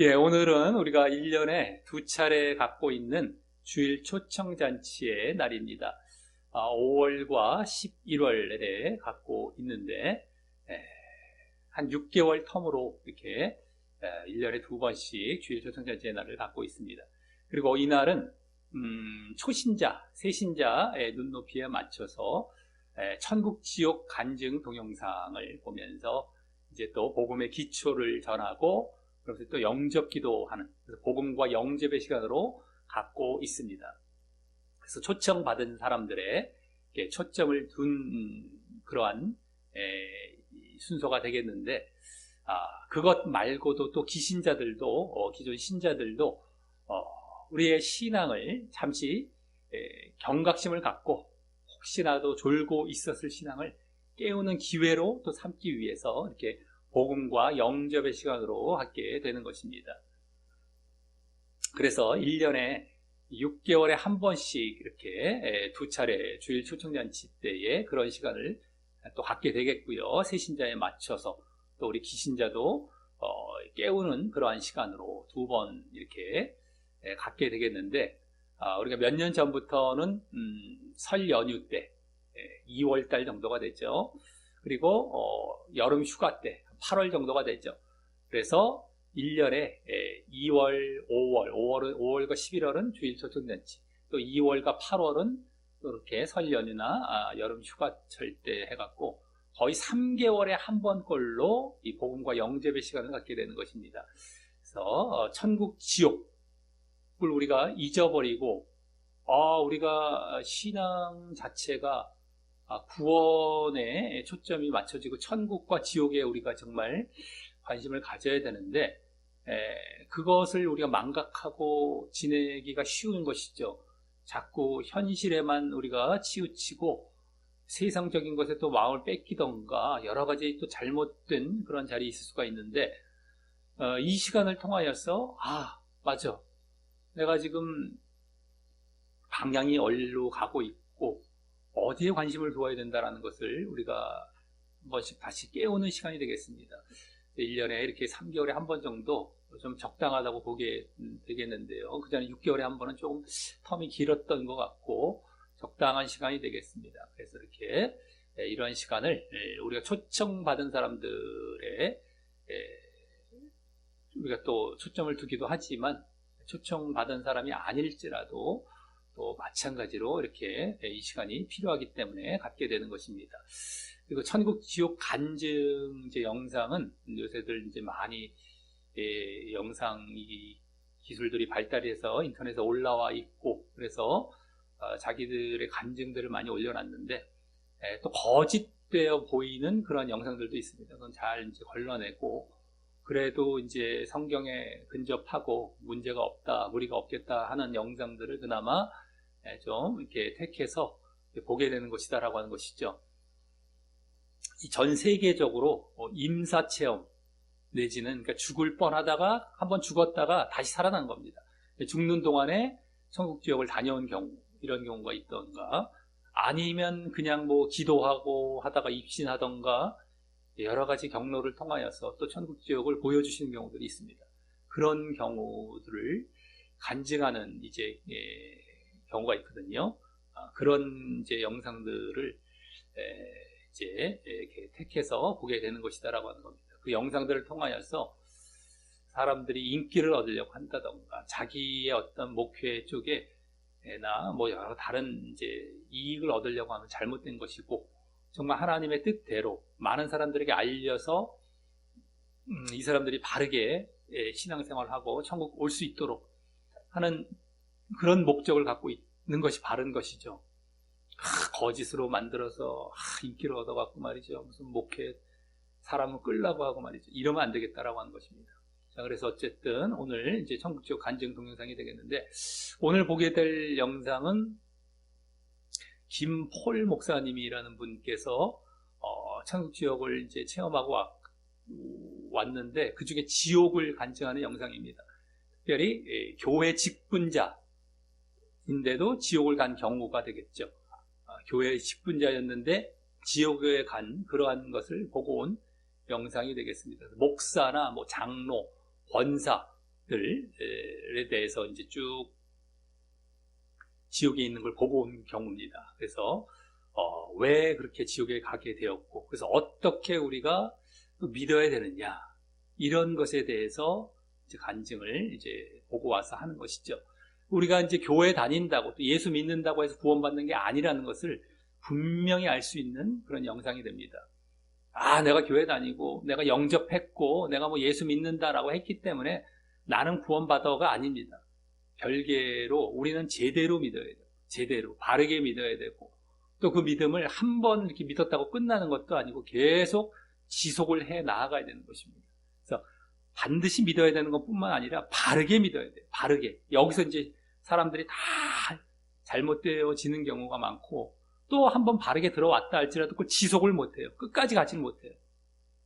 예, 오늘은 우리가 1년에 두 차례 갖고 있는 주일 초청잔치의 날입니다. 5월과 11월에 갖고 있는데, 한 6개월 텀으로 이렇게 1년에 두 번씩 주일 초청잔치의 날을 갖고 있습니다. 그리고 이 날은 초신자, 새신자의 눈높이에 맞춰서 천국, 지옥 간증 동영상을 보면서 이제 또 복음의 기초를 전하고 그래서 또 영접기도 하는, 그래서 복음과 영접의 시간으로 갖고 있습니다. 그래서 초청받은 사람들의 초점을 둔 그러한 순서가 되겠는데, 그것 말고도 또 기신자들도, 기존 신자들도 우리의 신앙을 잠시 경각심을 갖고 혹시나도 졸고 있었을 신앙을 깨우는 기회로 또 삼기 위해서 이렇게 복음과 영접의 시간으로 갖게 되는 것입니다. 그래서 1년에 6개월에 한 번씩 이렇게 두 차례 주일 초청잔치 때에 그런 시간을 또 갖게 되겠고요. 새신자에 맞춰서 또 우리 기신자도 깨우는 그러한 시간으로 두 번 이렇게 갖게 되겠는데, 우리가 몇 년 전부터는 설 연휴 때 2월 달 정도가 됐죠. 그리고 여름 휴가 때 8월 정도가 되죠. 그래서 1년에 2월, 5월과 11월은 주일 초청잔치, 또 2월과 8월은 또 이렇게 설 연휴나 여름 휴가철 때 해갖고 거의 3개월에 한 번꼴로 이 복음과 영접의 시간을 갖게 되는 것입니다. 그래서 천국, 지옥을 우리가 잊어버리고, 우리가 신앙 자체가 구원에 초점이 맞춰지고 천국과 지옥에 우리가 정말 관심을 가져야 되는데, 그것을 우리가 망각하고 지내기가 쉬운 것이죠. 자꾸 현실에만 우리가 치우치고 세상적인 것에 또 마음을 뺏기던가 여러 가지 또 잘못된 그런 자리에 있을 수가 있는데, 이 시간을 통하여서 맞아, 내가 지금 방향이 어디로 가고 있고 어디에 관심을 두어야 된다는 것을 우리가 한 번씩 다시 깨우는 시간이 되겠습니다. 1년에 이렇게 3개월에 한 번 정도 좀 적당하다고 보게 되겠는데요. 그 전에 6개월에 한 번은 조금 텀이 길었던 것 같고 적당한 시간이 되겠습니다. 그래서 이렇게 이런 시간을 우리가 초청받은 사람들의 우리가 또 초점을 두기도 하지만, 초청받은 사람이 아닐지라도 또 마찬가지로 이렇게 이 시간이 필요하기 때문에 갖게 되는 것입니다. 그리고 천국, 지옥 간증 영상은 요새들 이제 많이 영상 기술들이 발달해서 인터넷에 올라와 있고, 그래서 자기들의 간증들을 많이 올려놨는데, 또 거짓되어 보이는 그런 영상들도 있습니다. 그건 잘 이제 걸러내고, 그래도 이제 성경에 근접하고 문제가 없다, 무리가 없겠다 하는 영상들을 그나마 좀 이렇게 택해서 보게 되는 것이다라고 하는 것이죠. 전 세계적으로 임사체험 내지는 그러니까 죽을 뻔하다가 한번 죽었다가 다시 살아난 겁니다. 죽는 동안에 천국, 지옥을 다녀온 경우, 이런 경우가 있던가, 아니면 그냥 뭐 기도하고 하다가 입신하던가 여러 가지 경로를 통하여서 또 천국, 지옥을 보여주시는 경우들이 있습니다. 그런 경우들을 간증하는 이제 경우가 있거든요. 그런 이제 영상들을 이제 이렇게 택해서 보게 되는 것이다라고 하는 겁니다. 그 영상들을 통하여서 사람들이 인기를 얻으려고 한다던가 자기의 어떤 목회 쪽에나 뭐 여러 다른 이제 이익을 얻으려고 하면 잘못된 것이고, 정말 하나님의 뜻대로 많은 사람들에게 알려서 이 사람들이 바르게 신앙생활을 하고 천국 올 수 있도록 하는 그런 목적을 갖고 있는 것이 바른 것이죠. 거짓으로 만들어서 인기를 얻어갖고 말이죠, 무슨 목회 사람을 끌라고 하고 말이죠, 이러면 안 되겠다라고 하는 것입니다. 자, 그래서 어쨌든 오늘 이제 천국, 지옥 간증 동영상이 되겠는데, 오늘 보게 될 영상은 김폴 목사님이라는 분께서 천국, 지옥을 이제 체험하고 왔는데, 그 중에 지옥을 간증하는 영상입니다. 특별히 교회 직분자인데도 지옥을 간 경우가 되겠죠. 교회 직분자였는데 지옥에 간 그러한 것을 보고 온 영상이 되겠습니다. 목사나 뭐 장로, 권사, 모습들에 대해서 이제 쭉 지옥에 있는 걸 보고 온 경우입니다. 그래서 왜 그렇게 지옥에 가게 되었고, 그래서 어떻게 우리가 믿어야 되느냐, 이런 것에 대해서 이제 간증을 이제 보고 와서 하는 것이죠. 우리가 이제 교회 다닌다고 또 예수 믿는다고 해서 구원받는 게 아니라는 것을 분명히 알 수 있는 그런 영상이 됩니다. 내가 교회 다니고 내가 영접했고 내가 뭐 예수 믿는다라고 했기 때문에 나는 구원받아가 아닙니다. 별개로 우리는 제대로 믿어야 돼요. 제대로 바르게 믿어야 되고, 또 그 믿음을 한 번 이렇게 믿었다고 끝나는 것도 아니고 계속 지속을 해 나아가야 되는 것입니다. 그래서 반드시 믿어야 되는 것뿐만 아니라 바르게 믿어야 돼요. 바르게. 여기서 이제 사람들이 다 잘못되어지는 경우가 많고, 또 한 번 바르게 들어왔다 할지라도 그걸 지속을 못해요. 끝까지 가지는 못해요.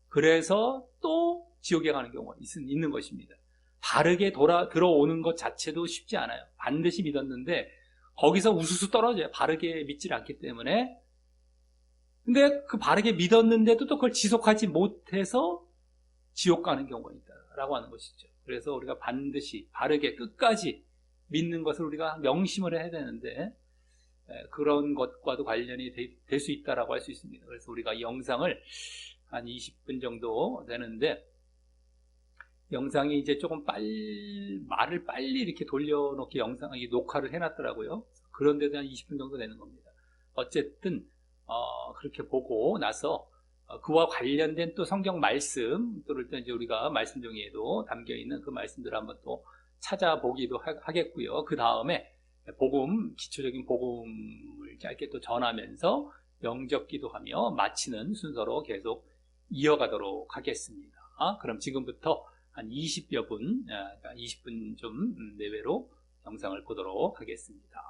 그래서 또 지옥에 가는 경우가 있는 것입니다. 바르게 들어오는 것 자체도 쉽지 않아요. 반드시 믿었는데 거기서 우수수 떨어져요. 바르게 믿질 않기 때문에. 근데 그 바르게 믿었는데도 또 그걸 지속하지 못해서 지옥 가는 경우가 있다라고 하는 것이죠. 그래서 우리가 반드시 바르게 끝까지 믿는 것을 우리가 명심을 해야 되는데, 그런 것과도 관련이 될 수 있다라고 할 수 있습니다. 그래서 우리가 이 영상을 한 20분 정도 되는데, 영상이 이제 조금 말을 빨리 이렇게 돌려놓기 녹화를 해놨더라고요. 그런데도 한 20분 정도 되는 겁니다. 어쨌든 그렇게 보고 나서 그와 관련된 또 성경 말씀, 또를 또 이제 우리가 말씀 종이에도 담겨 있는 그 말씀들을 한번 또 찾아보기도 하겠고요. 그 다음에 기초적인 복음을 짧게 또 전하면서 영접 기도하며 마치는 순서로 계속 이어가도록 하겠습니다. 그럼 지금부터 한 20여 분, 20분 좀 내외로 영상을 보도록 하겠습니다.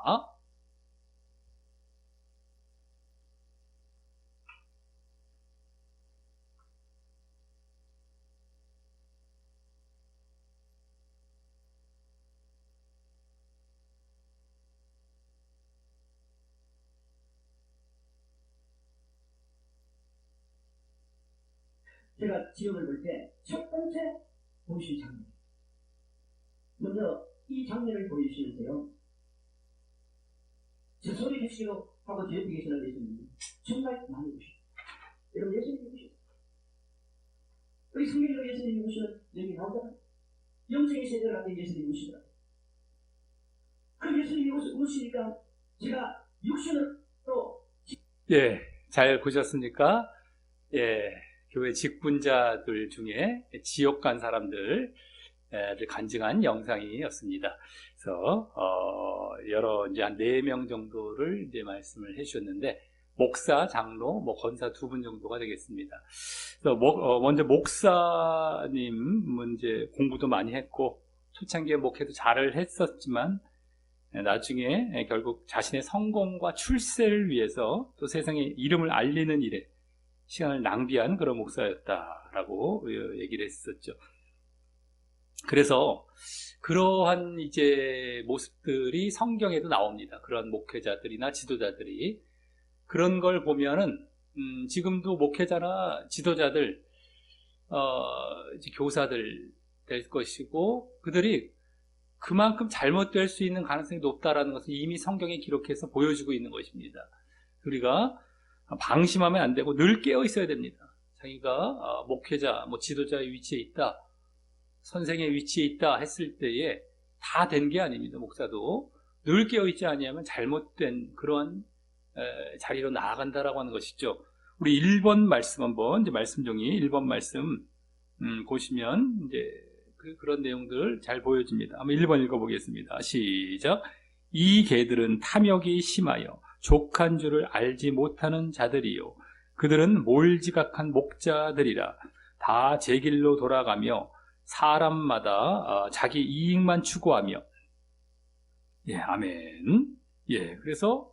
제가 지역을 볼 때 첫 번째 보신 장면, 먼저 이 장면을 보여주시는데요, 저 소리 주시오 하고 제 옆에 계시는 예수님 정말 많이 보십니다. 여러분, 예수님이 보십니다. 우리 성경으로 예수님이 보시는 내용이 나오잖아요. 영적인 세대를 하는 예수님이 보시더라고요. 그 예수님이 오시니까 제가 육신으로 잘 보셨습니까? 교회 직분자들 중에 지옥 간 사람들을 간증한 영상이었습니다. 그래서 이제 한 4명 정도를 이제 말씀을 해주셨는데, 목사, 장로, 권사 2분 정도가 되겠습니다. 그래서 먼저 목사님은 이제 공부도 많이 했고 초창기에 목회도 잘을 했었지만, 나중에 결국 자신의 성공과 출세를 위해서 또 세상에 이름을 알리는 일에 시간을 낭비한 그런 목사였다라고 얘기를 했었죠. 그래서 그러한 이제 모습들이 성경에도 나옵니다. 그런 목회자들이나 지도자들이. 그런 걸 보면은 지금도 목회자나 지도자들, 이제 교사들 될 것이고, 그들이 그만큼 잘못될 수 있는 가능성이 높다라는 것을 이미 성경에 기록해서 보여주고 있는 것입니다. 우리가 방심하면 안 되고 늘 깨어 있어야 됩니다. 자기가 목회자, 지도자의 위치에 있다, 선생의 위치에 있다 했을 때에 다 된 게 아닙니다. 목사도 늘 깨어 있지 아니하면 잘못된 그러한 자리로 나아간다라고 하는 것이죠. 우리 1번 말씀 한번, 이제 말씀 종이 1번 말씀 보시면 이제 그런 내용들을 잘 보여줍니다. 한번 1번 읽어보겠습니다. 시작. 이 개들은 탐욕이 심하여 족한 줄을 알지 못하는 자들이요, 그들은 몰지각한 목자들이라. 다 제 길로 돌아가며 사람마다 자기 이익만 추구하며. 아멘. 그래서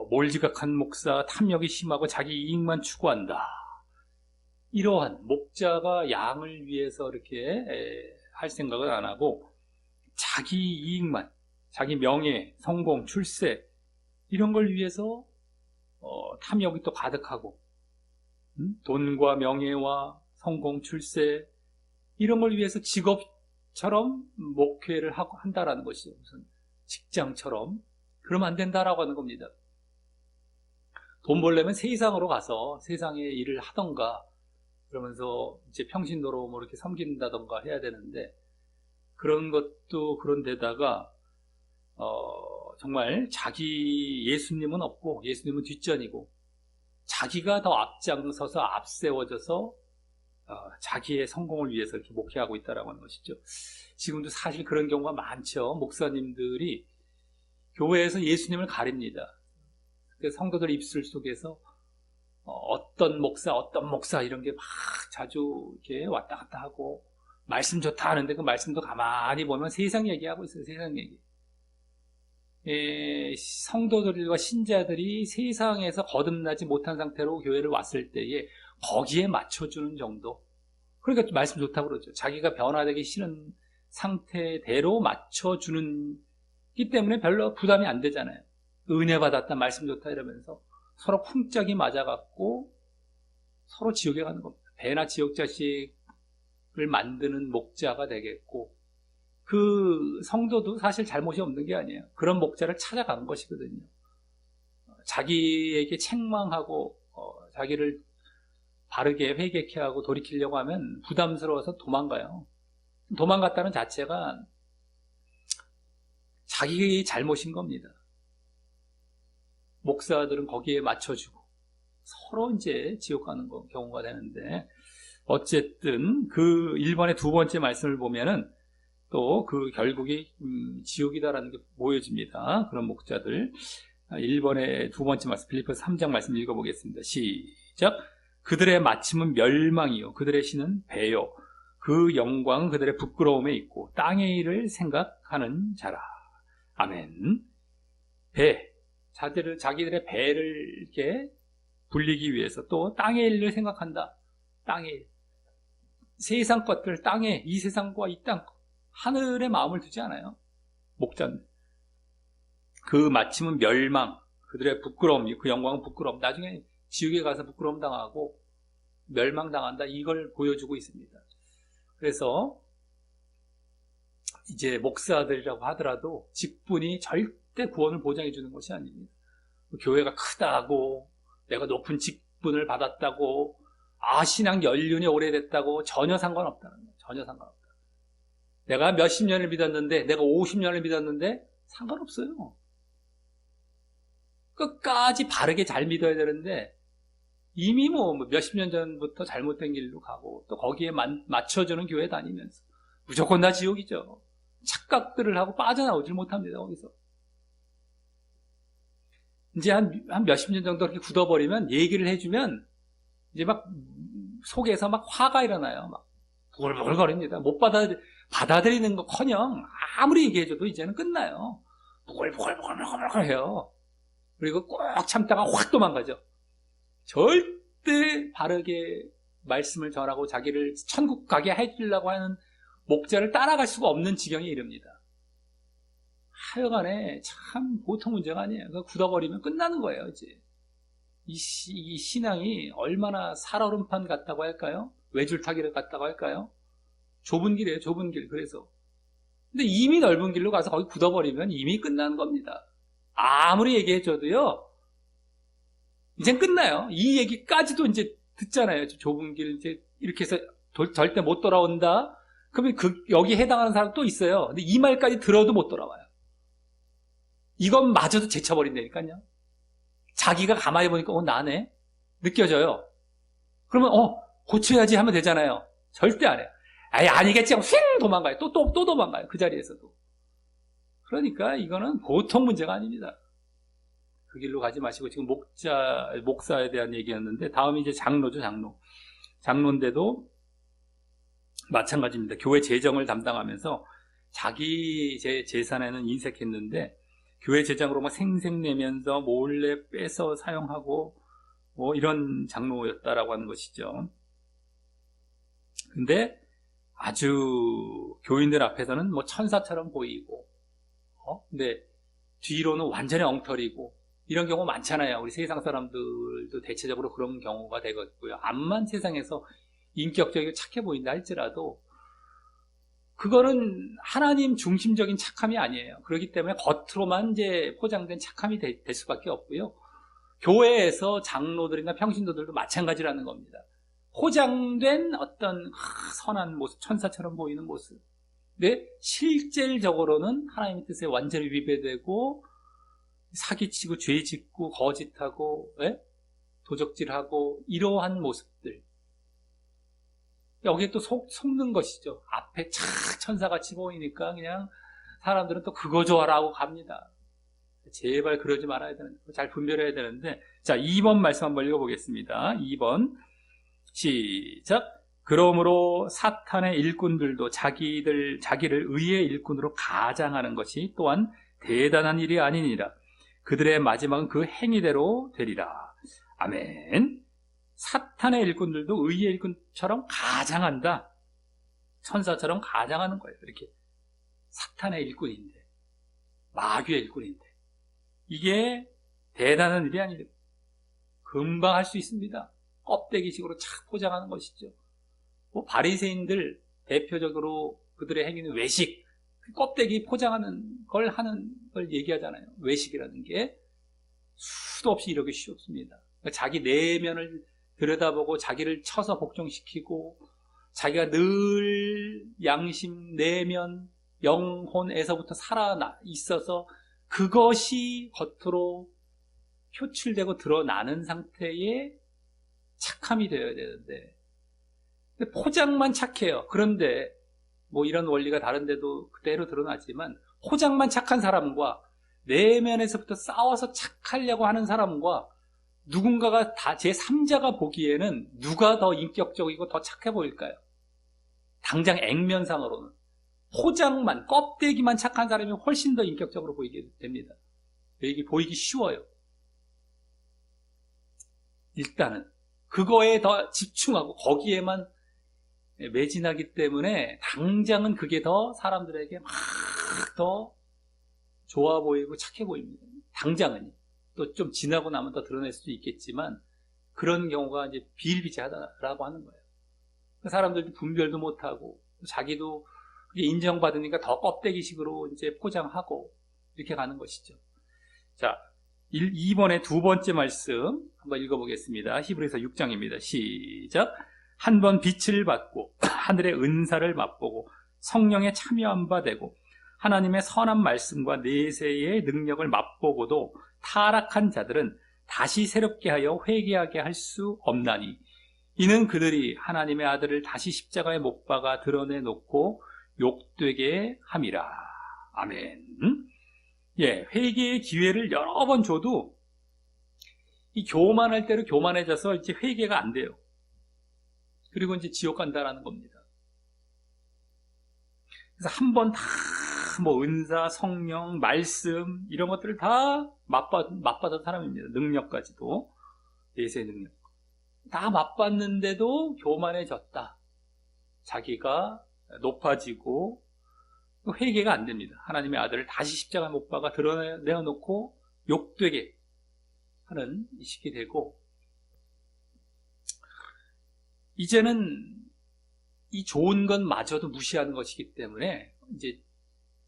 몰지각한 목사, 탐욕이 심하고 자기 이익만 추구한다. 이러한 목자가 양을 위해서 이렇게 할 생각을 안 하고 자기 이익만, 자기 명예, 성공, 출세, 이런 걸 위해서 탐욕이 또 가득하고, 돈과 명예와 성공, 출세, 이런 걸 위해서 직업 것처럼 목회를 한다라는 것이죠. 무슨 직장처럼. 그러면 안 된다라고 하는 겁니다. 돈 벌려면 세상으로 가서 세상의 일을 하던가, 그러면서 이제 평신도로 뭐 이렇게 섬긴다던가 해야 되는데, 그런 것도 그런데다가, 정말 자기 예수님은 없고, 예수님은 뒷전이고, 자기가 더 앞장서서 앞세워져서, 자기의 성공을 위해서 이렇게 목회하고 있다라고 하는 것이죠. 지금도 사실 그런 경우가 많죠. 목사님들이 교회에서 예수님을 가립니다. 성도들 입술 속에서 어떤 목사 이런 게 막 자주 이렇게 왔다 갔다 하고 말씀 좋다 하는데 그 말씀도 가만히 보면 세상 얘기하고 있어요. 세상 얘기. 성도들과 신자들이 세상에서 거듭나지 못한 상태로 교회를 왔을 때에 거기에 맞춰주는 정도. 그러니까 말씀 좋다고 그러죠. 자기가 변화되기 싫은 상태대로 맞춰주는 기 때문에 별로 부담이 안 되잖아요. 은혜 받았다, 말씀 좋다 이러면서 서로 쿵짝이 맞아갖고 서로 지옥에 가는 겁니다. 배나 지옥 자식을 만드는 목자가 되겠고, 그 성도도 사실 잘못이 없는 게 아니에요. 그런 목자를 찾아간 것이거든요. 자기에게 책망하고 자기를 바르게 회개케 하고 돌이키려고 하면 부담스러워서 도망가요. 도망갔다는 자체가 자기 잘못인 겁니다. 목사들은 거기에 맞춰주고 서로 이제 지옥 가는 경우가 되는데, 어쨌든 그 1번의 두 번째 말씀을 보면은 또 그 결국이 지옥이다라는 게 보여집니다. 그런 목자들. 1번의 두 번째 말씀, 빌립보서 3장 말씀 읽어보겠습니다. 시작. 그들의 마침은 멸망이요 그들의 신은 배요 그 영광은 그들의 부끄러움에 있고 땅의 일을 생각하는 자라. 아멘. 배, 자기들의 배를 이렇게 불리기 위해서 또 땅의 일을 생각한다. 땅의 일. 세상 것들, 땅에, 이 세상과 이 땅, 하늘에 마음을 두지 않아요. 목자는. 그 마침은 멸망, 그들의 부끄러움, 그 영광은 부끄러움. 나중에 지옥에 가서 부끄러움 당하고 멸망당한다. 이걸 보여주고 있습니다. 그래서 이제 목사들이라고 하더라도 직분이 절대 구원을 보장해 주는 것이 아닙니다. 교회가 크다고, 내가 높은 직분을 받았다고, 신앙 연륜이 오래됐다고 전혀 상관없다는 거예요. 전혀 상관없다. 내가 몇십 년을 믿었는데, 내가 50년을 믿었는데 상관없어요. 끝까지 바르게 잘 믿어야 되는데, 이미 뭐 몇십 년 전부터 잘못된 길로 가고 또 거기에 맞춰주는 교회 다니면서 무조건 다 지옥이죠. 착각들을 하고 빠져나오질 못합니다. 거기서 이제 한 몇십 년 정도 그렇게 굳어버리면, 얘기를 해주면 이제 막 속에서 막 화가 일어나요. 막 부글부글거립니다. 못 받아들이는 거커녕 아무리 얘기해줘도 이제는 끝나요. 부글부글부글부글해요. 그리고 꼭 참다가 확 도망가죠. 절대 바르게 말씀을 전하고 자기를 천국 가게 해주려고 하는 목자를 따라갈 수가 없는 지경에 이릅니다. 하여간에 참 보통 문제가 아니에요. 그거 굳어버리면 끝나는 거예요, 이제. 이 신앙이 얼마나 살얼음판 같다고 할까요? 외줄타기를 같다고 할까요? 좁은 길이에요, 좁은 길. 그래서. 근데 이미 넓은 길로 가서 거기 굳어버리면 이미 끝나는 겁니다. 아무리 얘기해줘도요, 이젠 끝나요. 이 얘기까지도 이제 듣잖아요. 좁은 길, 이제 이렇게 해서 절대 못 돌아온다? 그러면 여기 해당하는 사람 또 있어요. 근데 이 말까지 들어도 못 돌아와요. 이것마저도 제쳐버린다니까요. 자기가 가만히 보니까, 나네? 느껴져요. 그러면, 고쳐야지 하면 되잖아요. 절대 안 해요. 아니겠지 하고 휙 도망가요. 또 도망가요. 그 자리에서도. 그러니까 이거는 보통 문제가 아닙니다. 그 길로 가지 마시고, 지금 목사에 대한 얘기였는데, 다음이 이제 장로죠, 장로. 장로인데도 마찬가지입니다. 교회 재정을 담당하면서 자기 재산에는 인색했는데, 교회 재정으로 막 생색내면서 몰래 빼서 사용하고, 뭐 이런 장로였다라고 하는 것이죠. 근데 아주 교인들 앞에서는 뭐 천사처럼 보이고, 근데 뒤로는 완전히 엉터리고, 이런 경우 많잖아요. 우리 세상 사람들도 대체적으로 그런 경우가 되겠고요. 암만 세상에서 인격적이고 착해 보인다 할지라도 그거는 하나님 중심적인 착함이 아니에요. 그렇기 때문에 겉으로만 이제 포장된 착함이 될 수밖에 없고요. 교회에서 장로들이나 평신도들도 마찬가지라는 겁니다. 포장된 어떤 선한 모습, 천사처럼 보이는 모습. 근데 실질적으로는 하나님의 뜻에 완전히 위배되고 사기치고 죄짓고 거짓하고 도적질하고 이러한 모습들. 여기에 또 속는 것이죠. 앞에 착 천사같이 보이니까 그냥 사람들은 또 그거 좋아라고 갑니다. 제발 그러지 말아야 되는데, 잘 분별해야 되는데. 자, 2번 말씀 한번 읽어보겠습니다. 2번 시작. 그러므로 사탄의 일꾼들도 자기를 의의 일꾼으로 가장하는 것이 또한 대단한 일이 아니니라. 그들의 마지막은 그 행위대로 되리라. 아멘. 사탄의 일꾼들도 의의 일꾼처럼 가장한다. 천사처럼 가장하는 거예요. 이렇게 사탄의 일꾼인데, 마귀의 일꾼인데, 이게 대단한 일이 아니에요. 금방 할 수 있습니다. 껍데기식으로 착 포장하는 것이죠. 바리새인들 대표적으로 그들의 행위는 외식, 껍데기 포장하는 걸 하는 걸 얘기하잖아요. 외식이라는 게 수도 없이 이러기 쉽습니다. 그러니까 자기 내면을 들여다보고 자기를 쳐서 복종시키고 자기가 늘 양심, 내면, 영혼에서부터 살아 있어서 그것이 겉으로 표출되고 드러나는 상태의 착함이 되어야 되는데, 근데 포장만 착해요. 그런데 뭐 이런 원리가 다른 데도 그대로 드러나지만 포장만 착한 사람과 내면에서부터 싸워서 착하려고 하는 사람과 누군가가 다 제3자가 보기에는 누가 더 인격적이고 더 착해 보일까요? 당장 액면상으로는 포장만, 껍데기만 착한 사람이 훨씬 더 인격적으로 보이게 됩니다. 이게 보이기 쉬워요. 일단은 그거에 더 집중하고 거기에만 매진하기 때문에 당장은 그게 더 사람들에게 막 더 좋아 보이고 착해 보입니다. 당장은. 또 좀 지나고 나면 더 드러낼 수도 있겠지만 그런 경우가 이제 비일비재하다라고 하는 거예요. 사람들도 분별도 못하고 자기도 그게 인정받으니까 더 껍데기식으로 이제 포장하고 이렇게 가는 것이죠. 자, 2번의 두 번째 말씀 한번 읽어보겠습니다. 히브리서 6장입니다. 시작. 한 번 빛을 받고 하늘의 은사를 맛보고 성령에 참여한 바 되고 하나님의 선한 말씀과 내세의 능력을 맛보고도 타락한 자들은 다시 새롭게 하여 회개하게 할 수 없나니 이는 그들이 하나님의 아들을 다시 십자가에 못 박아 드러내놓고 욕되게 함이라. 아멘. 예, 회개의 기회를 여러 번 줘도 이 교만할 대로 교만해져서 이제 회개가 안 돼요. 그리고 이제 지옥 간다라는 겁니다. 그래서 한 번 다 뭐 은사, 성령, 말씀 이런 것들을 다 맛받은 사람입니다. 능력까지도. 내세 능력. 다 맛봤는데도 교만해졌다. 자기가 높아지고 회개가 안 됩니다. 하나님의 아들을 다시 십자가에 못 박아 드러내놓고 욕되게 하는 시기 되고, 이제는 이 좋은 것마저도 무시하는 것이기 때문에 이제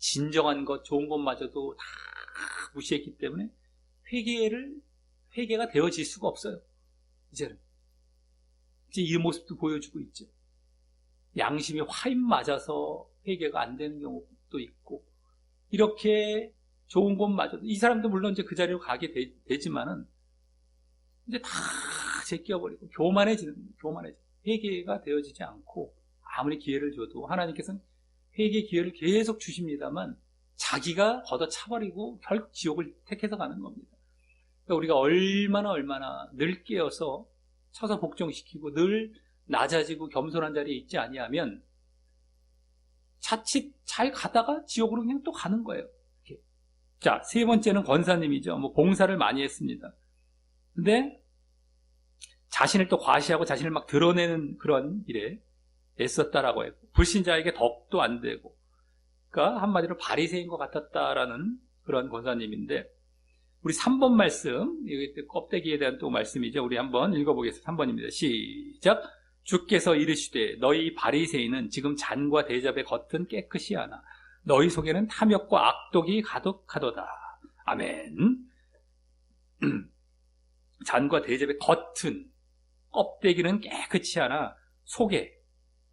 진정한 것, 좋은 것마저도 다 무시했기 때문에 회개가 되어질 수가 없어요. 이제는 이제 이 모습도 보여주고 있죠. 양심이 화인 맞아서 회개가 안 되는 경우도 있고, 이렇게 좋은 것마저도 이 사람도 물론 이제 그 자리로 가게 되지만은 이제 다 제껴버리고 교만해져. 회개가 되어지지 않고 아무리 기회를 줘도 하나님께서는 회개 기회를 계속 주십니다만 자기가 걷어차버리고 결국 지옥을 택해서 가는 겁니다. 그러니까 우리가 얼마나 늘 깨어서 쳐서 복종시키고 늘 낮아지고 겸손한 자리에 있지 아니하면 자칫 잘 가다가 지옥으로 그냥 또 가는 거예요. 이렇게. 자, 세 번째는 권사님이죠. 뭐 봉사를 많이 했습니다. 근데 자신을 또 과시하고 자신을 막 드러내는 그런 일에 애썼다라고 했고, 불신자에게 덕도 안 되고, 그러니까 한마디로 바리새인 것 같았다라는 그런 권사님인데, 우리 3번 말씀, 이게 껍데기에 대한 또 말씀이죠. 우리 한번 읽어보겠습니다. 3번입니다. 시작. 주께서 이르시되 너희 바리새인은 지금 잔과 대접의 겉은 깨끗이 하나 너희 속에는 탐욕과 악독이 가득하도다. 아멘. 잔과 대접의 겉은, 껍데기는 깨끗이 하나 속에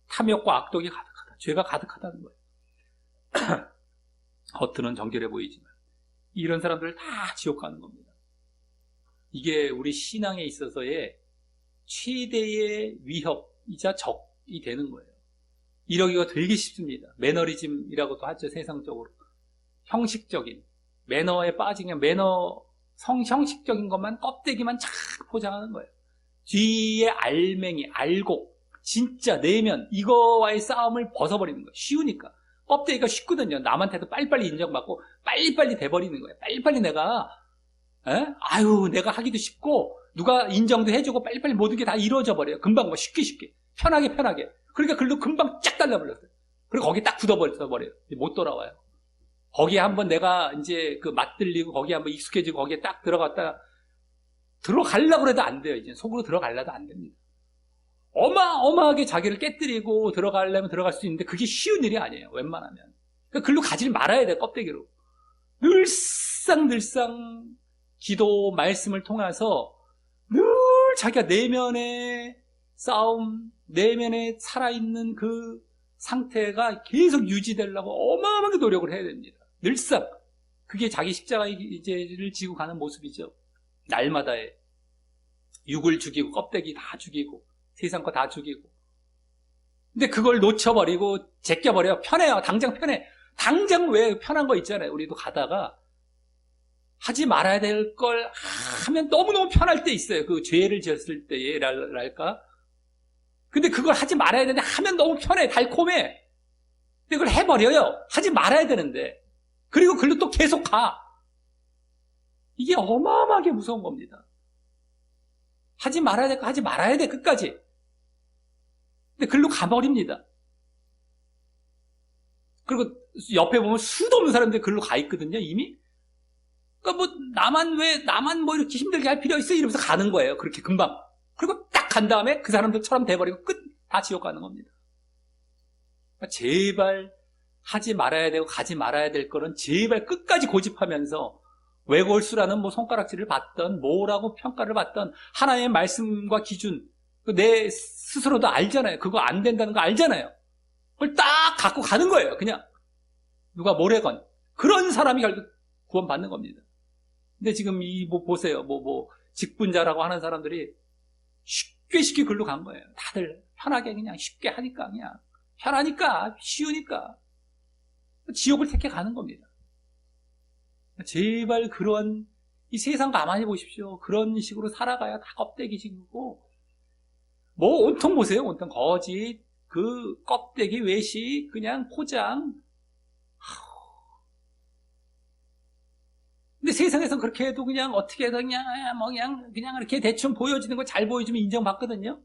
탐욕과 악독이 가득하다. 죄가 가득하다는 거예요. 겉은 정결해 보이지만 이런 사람들을 다 지옥 가는 겁니다. 이게 우리 신앙에 있어서의 최대의 위협이자 적이 되는 거예요. 이러기가 되게 쉽습니다. 매너리즘이라고도 하죠. 세상적으로 형식적인 매너에 빠지면 매너 형식적인 것만, 껍데기만 착 포장하는 거예요. 뒤에 알맹이, 알곡, 진짜 내면 이거와의 싸움을 벗어버리는 거예요. 쉬우니까. 껍데기가 쉽거든요. 남한테도 빨리빨리 인정받고 빨리빨리 돼버리는 거예요. 빨리빨리 내가 내가 하기도 쉽고 누가 인정도 해주고 빨리빨리 모든 게 다 이루어져 버려요. 금방 쉽게 편하게 그러니까 글로 금방 쫙 달라버렸어요. 그리고 거기 딱 굳어버려요. 못 돌아와요. 거기에 한번 내가 이제 그 맛들리고 거기에 한번 익숙해지고 거기에 딱 들어가려고 해도 안 돼요. 이제 속으로 들어가려도 안 됩니다. 어마어마하게 자기를 깨뜨리고 들어가려면 들어갈 수 있는데 그게 쉬운 일이 아니에요. 웬만하면. 그러니까 글로 가지 말아야 돼. 껍데기로. 늘상 기도 말씀을 통해서 늘 자기가 내면의 싸움, 내면에 살아있는 그 상태가 계속 유지되려고 어마어마하게 노력을 해야 됩니다. 늘상. 그게 자기 십자가를 지고 가는 모습이죠. 날마다의 육을 죽이고 껍데기 다 죽이고 세상 거 다 죽이고. 근데 그걸 놓쳐버리고 제껴버려. 편해요. 당장 편해. 당장 왜 편한 거 있잖아요. 우리도 가다가 하지 말아야 될 걸 하면 너무너무 편할 때 있어요. 그 죄를 지었을 때랄까. 근데 그걸 하지 말아야 되는데 하면 너무 편해. 달콤해. 근데 그걸 해버려요. 하지 말아야 되는데. 그리고 글로 또 계속 가. 이게 어마어마하게 무서운 겁니다. 하지 말아야 될 거 하지 말아야 돼. 끝까지. 근데 글로 가버립니다. 그리고 옆에 보면 수도 없는 사람들이 글로 가 있거든요. 이미. 그러니까 나만 이렇게 힘들게 할 필요 있어? 이러면서 가는 거예요. 그렇게 금방. 그리고 딱 간 다음에 그 사람들처럼 돼버리고 다 지옥 가는 겁니다. 그러니까 제발 하지 말아야 되고 가지 말아야 될 거는 제발 끝까지 고집하면서 외골수라는 손가락질을 받던 뭐라고 평가를 받던 하나님의 말씀과 기준 내 스스로도 알잖아요. 그거 안 된다는 거 알잖아요. 그걸 딱 갖고 가는 거예요. 그냥 누가 뭐래건 그런 사람이 결국 구원받는 겁니다. 근데 지금 보세요. 직분자라고 하는 사람들이 쉽게 글로 간 거예요. 다들 편하게 그냥 쉽게 하니까 그냥 편하니까 쉬우니까 지옥을 택해 가는 겁니다. 제발 그런 이 세상 가만히 보십시오. 그런 식으로 살아가야 다 껍데기식이고 온통 보세요. 온통 거짓, 그 껍데기 외식, 그냥 포장. 근데 세상에서 그렇게 해도 그냥 어떻게 해서 그냥 이렇게 대충 보여지는 거 잘 보여주면 인정받거든요.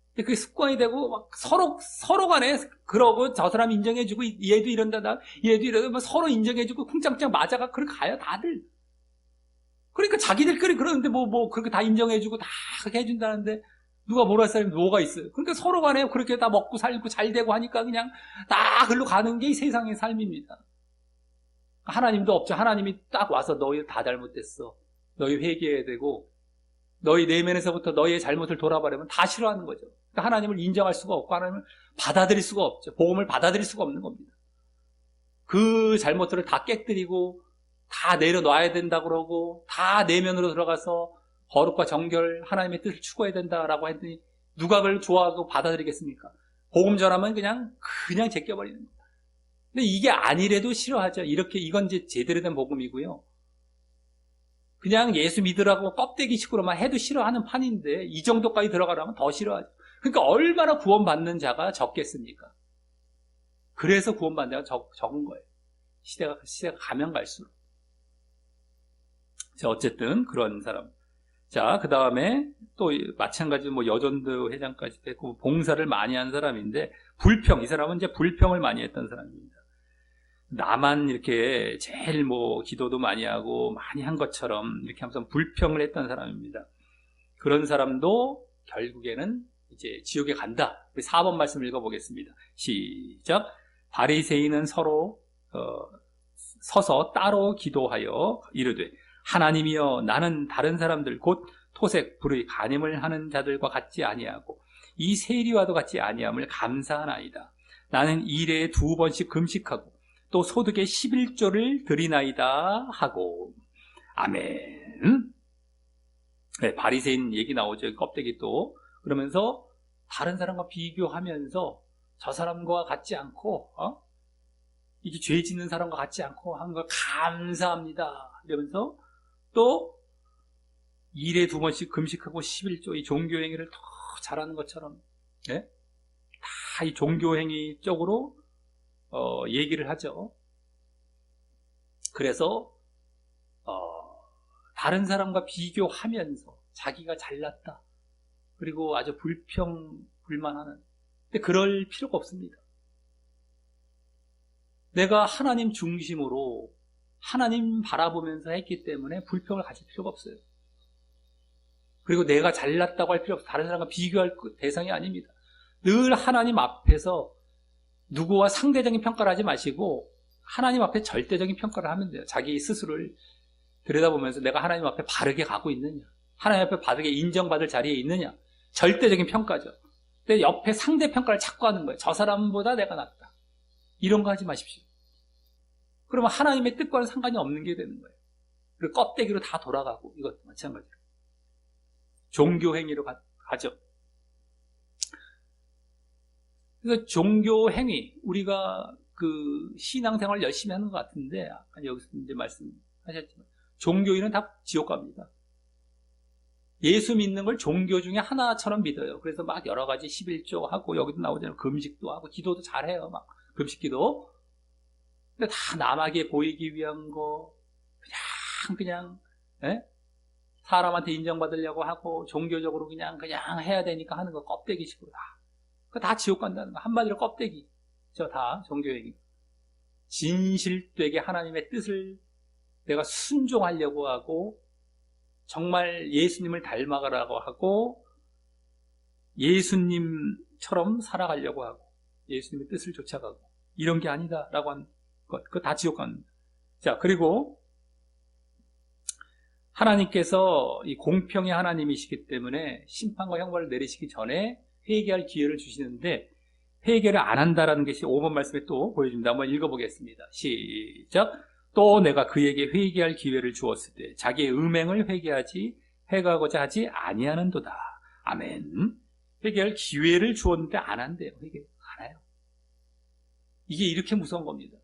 근데 그게 습관이 되고 막 서로 간에 그러고 저 사람 인정해주고 얘도 이런다 얘도 이러고 서로 인정해주고 쿵짝쿵짝 맞아가 그렇게 가요 다들. 그러니까 자기들끼리 그러는데 그렇게 다 인정해주고 다 해준다는데 누가 뭐라 사람이 뭐가 있어요. 그러니까 서로 간에 그렇게 다 먹고 살고 잘 되고 하니까 그냥 다 글로 가는 게 이 세상의 삶입니다. 하나님도 없죠. 하나님이 딱 와서 너희 다 잘못됐어. 너희 회개해야 되고 너희 내면에서부터 너희의 잘못을 돌아보려면 다 싫어하는 거죠. 그러니까 하나님을 인정할 수가 없고 하나님을 받아들일 수가 없죠. 복음을 받아들일 수가 없는 겁니다. 그 잘못들을 다 깨뜨리고 다 내려놔야 된다 그러고 다 내면으로 들어가서 거룩과 정결 하나님의 뜻을 추구해야 된다라고 했더니 누가 그걸 좋아하고 받아들이겠습니까? 복음 전하면 그냥 제껴버리는 거예요. 근데 이게 아니래도 싫어하죠. 이건 이제 제대로 된 복음이고요. 그냥 예수 믿으라고 껍데기식으로만 해도 싫어하는 판인데 이 정도까지 들어가려면 더 싫어하죠. 그러니까 얼마나 구원받는 자가 적겠습니까? 그래서 구원받는 자가 적은 거예요. 시대가 가면 갈수록. 자, 어쨌든 그런 사람. 자, 그 다음에 또 마찬가지로 여전도 회장까지 됐고 봉사를 많이 한 사람인데 불평. 이 사람은 이제 불평을 많이 했던 사람입니다. 나만 이렇게 제일 기도도 많이 하고 많이 한 것처럼 이렇게 하면서 불평을 했던 사람입니다. 그런 사람도 결국에는 이제 지옥에 간다. 4번 말씀 읽어보겠습니다. 시작. 바리새인은 서로 서서 따로 기도하여 이르되 하나님이여 나는 다른 사람들 곧 토색, 불의, 간임을 하는 자들과 같지 아니하고 이 세리와도 같지 아니함을 감사하나이다. 나는 일에 2번씩 금식하고 또 소득의 11조를 드리나이다 하고. 아멘. 네, 바리새인 얘기 나오죠. 껍데기 또. 그러면서 다른 사람과 비교하면서 저 사람과 같지 않고 이게 죄 짓는 사람과 같지 않고 하는 걸 감사합니다. 이러면서 또 일에 2번씩 금식하고 11조 이 종교행위를 더 잘하는 것처럼 네? 다 이 종교행위 쪽으로 얘기를 하죠. 그래서 다른 사람과 비교하면서 자기가 잘났다. 그리고 아주 불만하는. 근데 그럴 필요가 없습니다. 내가 하나님 중심으로 하나님 바라보면서 했기 때문에 불평을 가질 필요가 없어요. 그리고 내가 잘났다고 할 필요 없어요. 다른 사람과 비교할 대상이 아닙니다. 늘 하나님 앞에서 누구와 상대적인 평가를 하지 마시고 하나님 앞에 절대적인 평가를 하면 돼요. 자기 스스로를 들여다보면서 내가 하나님 앞에 바르게 가고 있느냐, 하나님 앞에 바르게 인정받을 자리에 있느냐, 절대적인 평가죠. 근데 옆에 상대 평가를 자꾸 하는 거예요. 저 사람보다 내가 낫다. 이런 거 하지 마십시오. 그러면 하나님의 뜻과는 상관이 없는 게 되는 거예요. 그리고 껍데기로 다 돌아가고 이것도 마찬가지로 종교 행위로 가죠. 그래서 종교 행위, 우리가 그 신앙생활 열심히 하는 것 같은데 아까 여기서 이제 말씀하셨지만 종교인은 다 지옥 갑니다. 예수 믿는 걸 종교 중에 하나처럼 믿어요. 그래서 막 여러 가지 11조 하고 여기도 나오잖아요. 금식도 하고 기도도 잘해요. 막 금식 기도. 근데 다 남에게 보이기 위한 거 그냥 사람한테 인정받으려고 하고 종교적으로 그냥 해야 되니까 하는 거 껍데기식으로 다. 그거 다 지옥 간다는 거. 한마디로 껍데기. 저 다 종교행위. 진실되게 하나님의 뜻을 내가 순종하려고 하고 정말 예수님을 닮아가라고 하고 예수님처럼 살아가려고 하고 예수님의 뜻을 쫓아가고 이런 게 아니다라고 한 것. 그거 다 지옥 갑니다. 자, 그리고 하나님께서 이 공평의 하나님이시기 때문에 심판과 형벌을 내리시기 전에 회개할 기회를 주시는데 회개를 안 한다라는 것이 5번 말씀에 또 보여줍니다. 한번 읽어보겠습니다. 시작. 또 내가 그에게 회개할 기회를 주었을 때 자기의 음행을 회개하고자 하지 아니하는도다. 아멘. 회개할 기회를 주었는데 안 한대요. 회개 안 해요. 이게 이렇게 무서운 겁니다.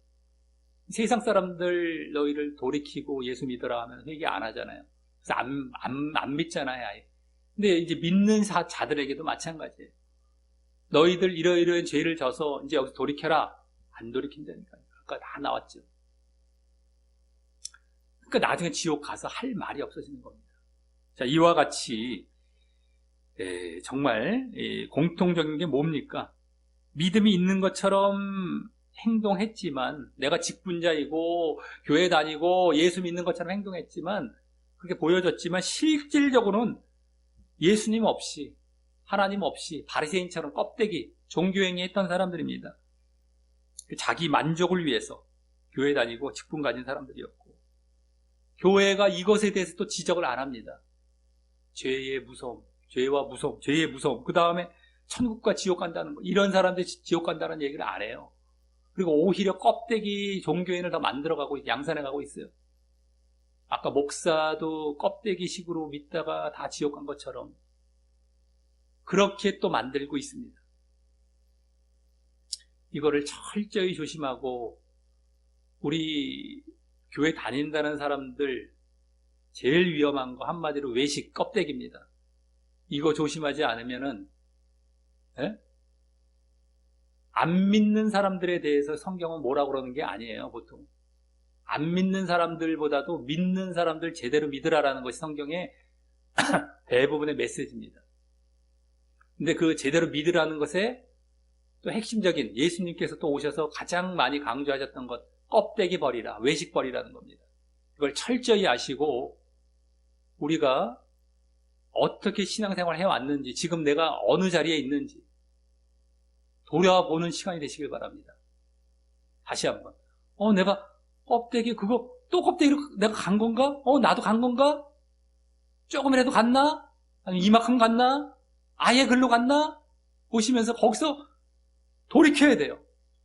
세상 사람들 너희를 돌이키고 예수 믿어라 하면 회개 안 하잖아요. 그래서 안 믿잖아요. 아예. 근데 이제 믿는 자들에게도 마찬가지예요. 너희들 이러이러한 죄를 져서 이제 여기서 돌이켜라. 안 돌이킨다니까요. 아까 다 나왔죠. 그러니까 나중에 지옥 가서 할 말이 없어지는 겁니다. 자, 이와 같이 정말 공통적인 게 뭡니까? 믿음이 있는 것처럼 행동했지만 내가 직분자이고 교회 다니고 예수 믿는 것처럼 행동했지만 그렇게 보여졌지만 실질적으로는 예수님 없이 하나님 없이 바리새인처럼 껍데기 종교행위 했던 사람들입니다. 자기 만족을 위해서 교회 다니고 직분 가진 사람들이었고 교회가 이것에 대해서 또 지적을 안 합니다. 죄의 무서움, 죄와 무서움, 죄의 무서움, 그 다음에 천국과 지옥 간다는 거, 이런 사람들이 지옥 간다는 얘기를 안 해요. 그리고 오히려 껍데기 종교인을 더 만들어가고 양산해가고 있어요. 아까 목사도 껍데기식으로 믿다가 다 지옥 간 것처럼 그렇게 또 만들고 있습니다. 이거를 철저히 조심하고 우리 교회 다닌다는 사람들 제일 위험한 거 한마디로 외식 껍데기입니다. 이거 조심하지 않으면은 안 믿는 사람들에 대해서 성경은 뭐라고 그러는 게 아니에요. 보통 안 믿는 사람들보다도 믿는 사람들 제대로 믿으라라는 것이 성경의 대부분의 메시지입니다. 근데 그 제대로 믿으라는 것에 또 핵심적인 예수님께서 또 오셔서 가장 많이 강조하셨던 것, 껍데기 버리라, 외식 버리라는 겁니다. 이걸 철저히 아시고 우리가 어떻게 신앙생활을 해왔는지, 지금 내가 어느 자리에 있는지 돌아보는 시간이 되시길 바랍니다. 다시 한번. 내가 껍데기 또 껍데기로 내가 간 건가? 나도 간 건가? 조금이라도 갔나? 아니면 이만큼 갔나? 아예 글로 갔나? 보시면서 거기서 돌이켜야 돼요.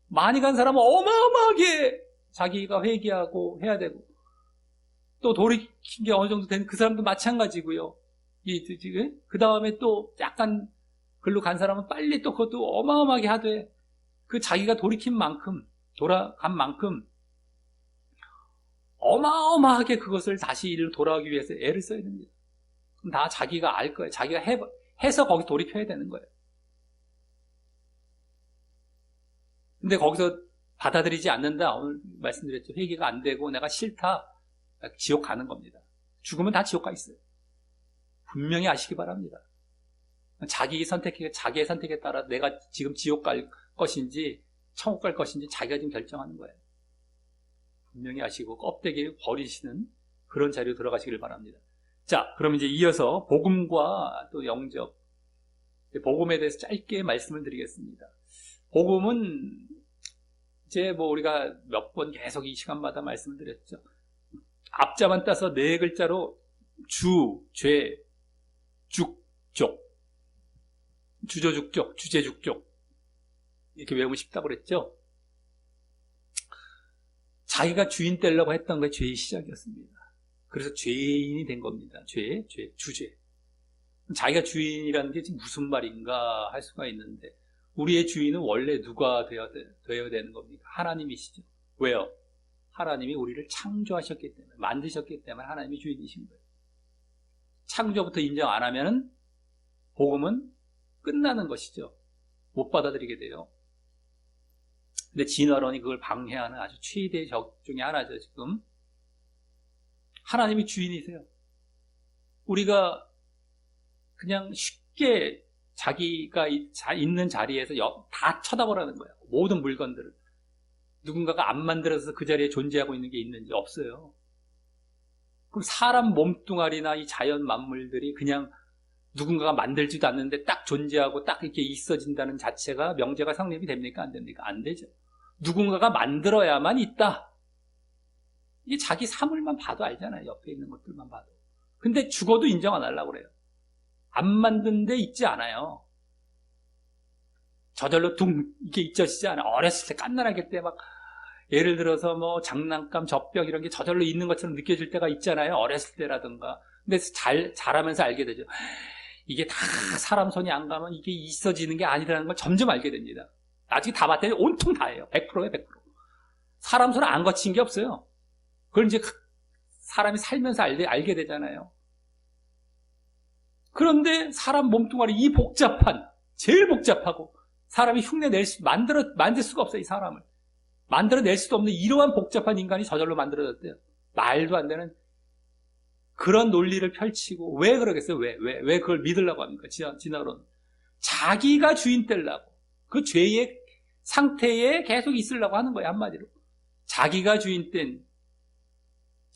많이 간 사람은 어마어마하게 자기가 회개하고 해야 되고, 또 돌이킨 게 어느 정도 된 그 사람도 마찬가지고요. 그 다음에 또 약간 글로 간 사람은 빨리 또 그것도 어마어마하게 하되, 그 자기가 돌이킨 만큼, 돌아간 만큼 어마어마하게 그것을 다시 일로 돌아가기 위해서 애를 써야 됩니다. 그럼 다 자기가 알 거예요. 자기가 해서 거기 돌이켜야 되는 거예요. 근데 거기서 받아들이지 않는다. 오늘 말씀드렸죠. 회개가 안 되고 내가 싫다. 지옥 가는 겁니다. 죽으면 다 지옥 가 있어요. 분명히 아시기 바랍니다. 자기의 선택에 따라 내가 지금 지옥 갈 것인지 천국 갈 것인지 자기가 지금 결정하는 거예요. 분명히 아시고 껍데기 버리시는 그런 자리로 들어가시길 바랍니다. 자, 그럼 이제 이어서 복음과 또 영접, 복음에 대해서 짧게 말씀을 드리겠습니다. 복음은 이제 우리가 몇 번 계속 이 시간마다 말씀을 드렸죠. 앞자만 따서 4글자로 주, 죄, 죽족, 주저죽족, 주제죽족 이렇게 외우고 싶다고 그랬죠. 자기가 주인 되려고 했던 게 죄의 시작이었습니다. 그래서 죄인이 된 겁니다. 주죄. 자기가 주인이라는 게 지금 무슨 말인가 할 수가 있는데, 우리의 주인은 원래 누가 되어야 되는 겁니까? 하나님이시죠. 왜요? 하나님이 우리를 창조하셨기 때문에, 만드셨기 때문에 하나님이 주인이신 거예요. 창조부터 인정 안 하면은 복음은 끝나는 것이죠. 못 받아들이게 돼요. 근데 진화론이 그걸 방해하는 아주 최대의 적 중에 하나죠, 지금. 하나님이 주인이세요. 우리가 그냥 쉽게 자기가 있는 자리에서 다 쳐다보라는 거예요. 모든 물건들을. 누군가가 안 만들어서 그 자리에 존재하고 있는 게 있는지 없어요. 그럼 사람 몸뚱아리나 이 자연 만물들이 그냥 누군가가 만들지도 않는데 딱 존재하고 딱 이렇게 있어진다는 자체가 명제가 성립이 됩니까? 안 됩니까? 안 되죠. 누군가가 만들어야만 있다. 이게 자기 사물만 봐도 알잖아요. 옆에 있는 것들만 봐도. 근데 죽어도 인정 안 하려고 그래요. 안 만든 데 있지 않아요. 저절로 이게 잊혀지지 않아요. 어렸을 때 깐난하게 때 막 예를 들어서 장난감, 젖병 이런 게 저절로 있는 것처럼 느껴질 때가 있잖아요. 어렸을 때라든가. 근데 자라면서 알게 되죠. 이게 다 사람 손이 안 가면 이게 있어지는 게 아니라는 걸 점점 알게 됩니다. 나중에 다 봤더니 온통 다예요. 100%예요, 100%. 사람 손을 안 거친 게 없어요. 그걸 이제 사람이 살면서 알게 되잖아요. 그런데 사람 몸뚱아리 이 복잡한, 제일 복잡하고 사람이 만들 수가 없어요, 이 사람을. 만들어낼 수도 없는 이러한 복잡한 인간이 저절로 만들어졌대요. 말도 안 되는 그런 논리를 펼치고, 왜 그러겠어요? 왜 그걸 믿으려고 합니까? 진화론. 자기가 주인 되려고. 그 죄의 상태에 계속 있으려고 하는 거예요, 한마디로. 자기가 주인 된,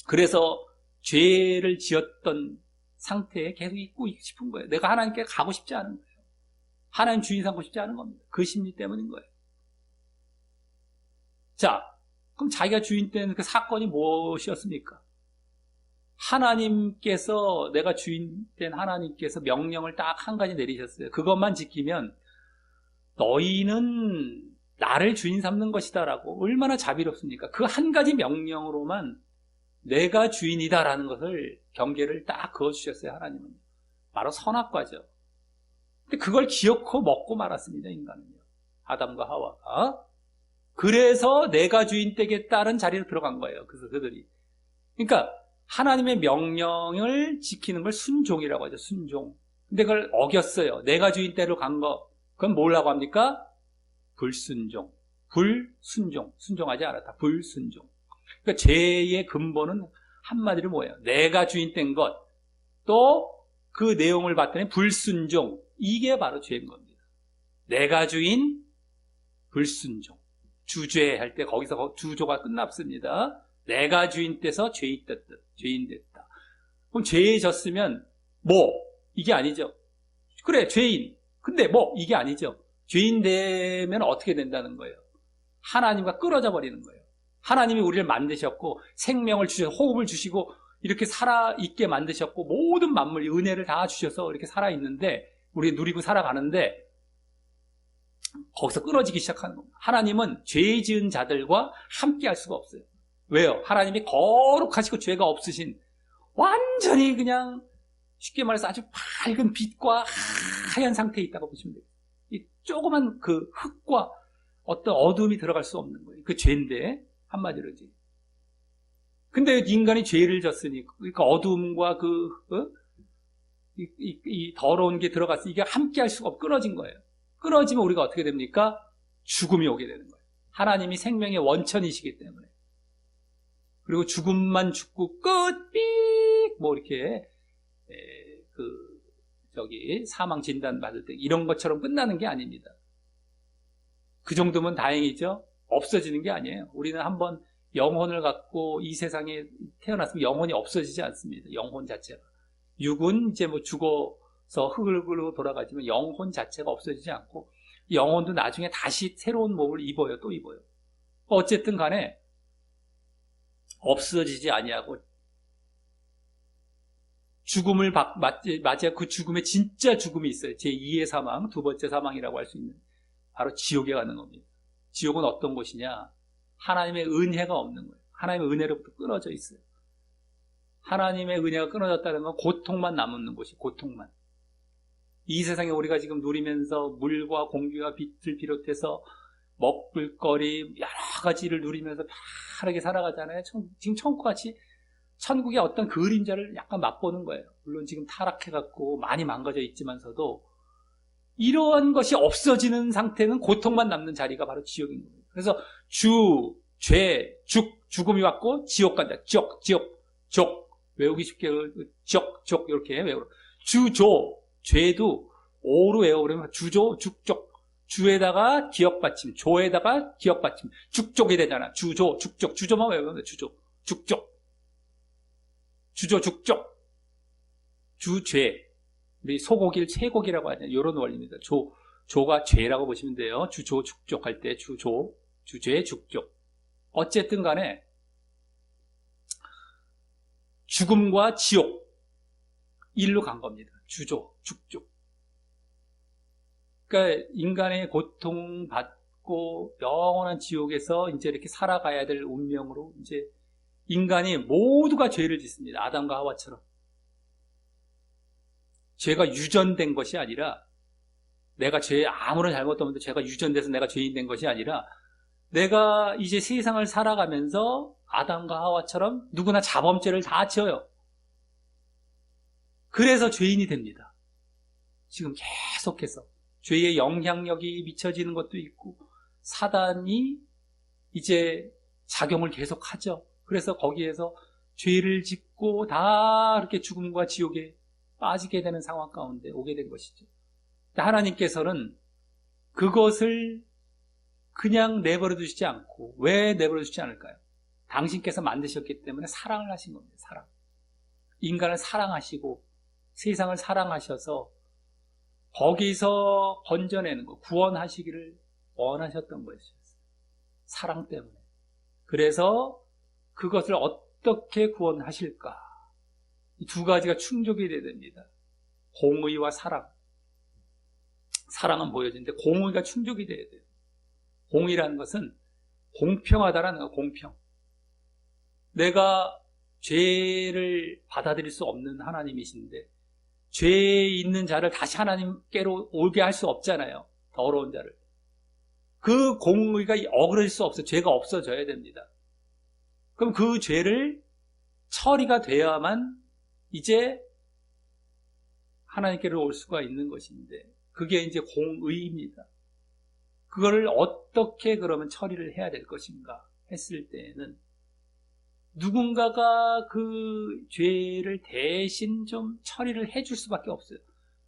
그래서 죄를 지었던 상태에 계속 있고 싶은 거예요. 내가 하나님께 가고 싶지 않은 거예요. 하나님 주인 삼고 싶지 않은 겁니다. 그 심리 때문인 거예요. 자, 그럼 자기가 주인 된 그 사건이 무엇이었습니까? 하나님께서, 내가 주인 된 하나님께서 명령을 딱 한 가지 내리셨어요. 그것만 지키면 너희는 나를 주인 삼는 것이다 라고. 얼마나 자비롭습니까? 그 한 가지 명령으로만 내가 주인이다라는 것을, 경계를 딱 그어주셨어요, 하나님은. 바로 선악과죠. 근데 그걸 기어코 먹고 말았습니다, 인간은요. 아담과 하와가. 그래서 내가 주인 되겠다는 자리로 들어간 거예요. 그래서 그들이. 그러니까 하나님의 명령을 지키는 걸 순종이라고 하죠. 순종. 근데 그걸 어겼어요. 내가 주인 대로 간 거. 그건 뭐라고 합니까? 불순종. 불순종. 순종하지 않았다. 불순종. 그러니까 죄의 근본은 한마디로 뭐예요? 내가 주인 된 것. 또 그 내용을 봤더니 불순종. 이게 바로 죄인 겁니다. 내가 주인, 불순종. 주죄할 때 거기서 주조가 끝납습니다. 내가 주인 돼서 죄인 됐다. 그럼 죄에 졌으면 이게 아니죠. 그래, 죄인. 근데 뭐 이게 아니죠. 죄인 되면 어떻게 된다는 거예요? 하나님과 끊어져 버리는 거예요. 하나님이 우리를 만드셨고 생명을 주셔서 호흡을 주시고 이렇게 살아있게 만드셨고 모든 만물 은혜를 다 주셔서 이렇게 살아있는데 우리 누리고 살아가는데 거기서 끊어지기 시작하는 겁니다. 하나님은 죄 지은 자들과 함께 할 수가 없어요. 왜요? 하나님이 거룩하시고 죄가 없으신 완전히 그냥 쉽게 말해서 아주 밝은 빛과 하얀 상태에 있다고 보시면 돼요. 이 조그만 그 흙과 어떤 어둠이 들어갈 수 없는 거예요. 그 죄인데 한마디로지. 근데 인간이 죄를 졌으니 그러니까 어둠과 이 더러운 게 들어갔으니 이게 함께 할 수가 없고 끊어진 거예요. 끊어지면 우리가 어떻게 됩니까? 죽음이 오게 되는 거예요. 하나님이 생명의 원천이시기 때문에. 그리고 죽음만 죽고 끝, 삑, 뭐 이렇게 사망 진단 받을 때 이런 것처럼 끝나는 게 아닙니다. 그 정도면 다행이죠. 없어지는 게 아니에요. 우리는 한번 영혼을 갖고 이 세상에 태어났으면 영혼이 없어지지 않습니다. 영혼 자체가. 육은 이제 뭐 죽어서 흙으로 돌아가지만 영혼 자체가 없어지지 않고 영혼도 나중에 다시 새로운 몸을 입어요. 또 입어요. 어쨌든 간에 없어지지 아니하고 죽음을 맞이하고 그 죽음에 진짜 죽음이 있어요. 제2의 사망, 두 번째 사망이라고 할 수 있는 바로 지옥에 가는 겁니다. 지옥은 어떤 곳이냐? 하나님의 은혜가 없는 거예요. 하나님의 은혜로부터 끊어져 있어요. 하나님의 은혜가 끊어졌다는 건 고통만 남는 곳이 고통만. 이 세상에 우리가 지금 누리면서 물과 공기와 빛을 비롯해서 먹을거리 여러 가지를 누리면서 편하게 살아가잖아요. 지금 천국같이 천국의 어떤 그림자를 약간 맛보는 거예요. 물론 지금 타락해갖고 많이 망가져 있지만서도 이러한 것이 없어지는 상태는 고통만 남는 자리가 바로 지옥인 겁니다. 그래서 죽음이 왔고 지옥 간다. 지옥. 외우기 쉽게 지옥 이렇게 외우라. 죄도 오로 외워버리면 주조, 죽족. 주에다가 기억받침, 조에다가 기억받침. 죽족이 되잖아. 죽족. 주조만 외우면 돼. 죽족. 주죄. 우리 소고기를 채고기라고 하잖아요. 이런 원리입니다. 조가 죄라고 보시면 돼요. 주조, 죽족 할 때 주죄, 죽족. 어쨌든 간에 죽음과 지옥 일로 간 겁니다. 죽족. 그러니까 인간의 고통받고 영원한 지옥에서 이제 이렇게 살아가야 될 운명으로 이제 인간이 모두가 죄를 짓습니다. 아담과 하와처럼. 죄가 유전된 것이 아니라 내가 아무런 잘못도 없는데 죄가 유전돼서 내가 죄인 된 것이 아니라 내가 이제 세상을 살아가면서 아담과 하와처럼 누구나 자범죄를 다 지어요. 그래서 죄인이 됩니다. 지금 계속해서 죄의 영향력이 미쳐지는 것도 있고 사단이 이제 작용을 계속하죠. 그래서 거기에서 죄를 짓고 다 이렇게 죽음과 지옥에 빠지게 되는 상황 가운데 오게 된 것이죠. 하나님께서는 그것을 그냥 내버려 두시지 않고 왜 내버려 두시지 않을까요? 당신께서 만드셨기 때문에 사랑을 하신 겁니다. 사랑. 인간을 사랑하시고 세상을 사랑하셔서 거기서 건져내는 것, 구원하시기를 원하셨던 것이었어요. 사랑 때문에. 그래서 그것을 어떻게 구원하실까? 이 두 가지가 충족이 돼야 됩니다. 공의와 사랑. 사랑은 보여지는데 공의가 충족이 돼야 돼요. 공의라는 것은 공평하다라는 거예요. 공평. 내가 죄를 받아들일 수 없는 하나님이신데 죄에 있는 자를 다시 하나님께로 오게 할 수 없잖아요. 더러운 자를. 그 공의가 어그러질 수 없어요. 죄가 없어져야 됩니다. 그럼 그 죄를 처리가 돼야만 이제 하나님께로 올 수가 있는 것인데 그게 이제 공의입니다. 그거를 어떻게 그러면 처리를 해야 될 것인가 했을 때에는 누군가가 그 죄를 대신 좀 처리를 해줄 수밖에 없어요.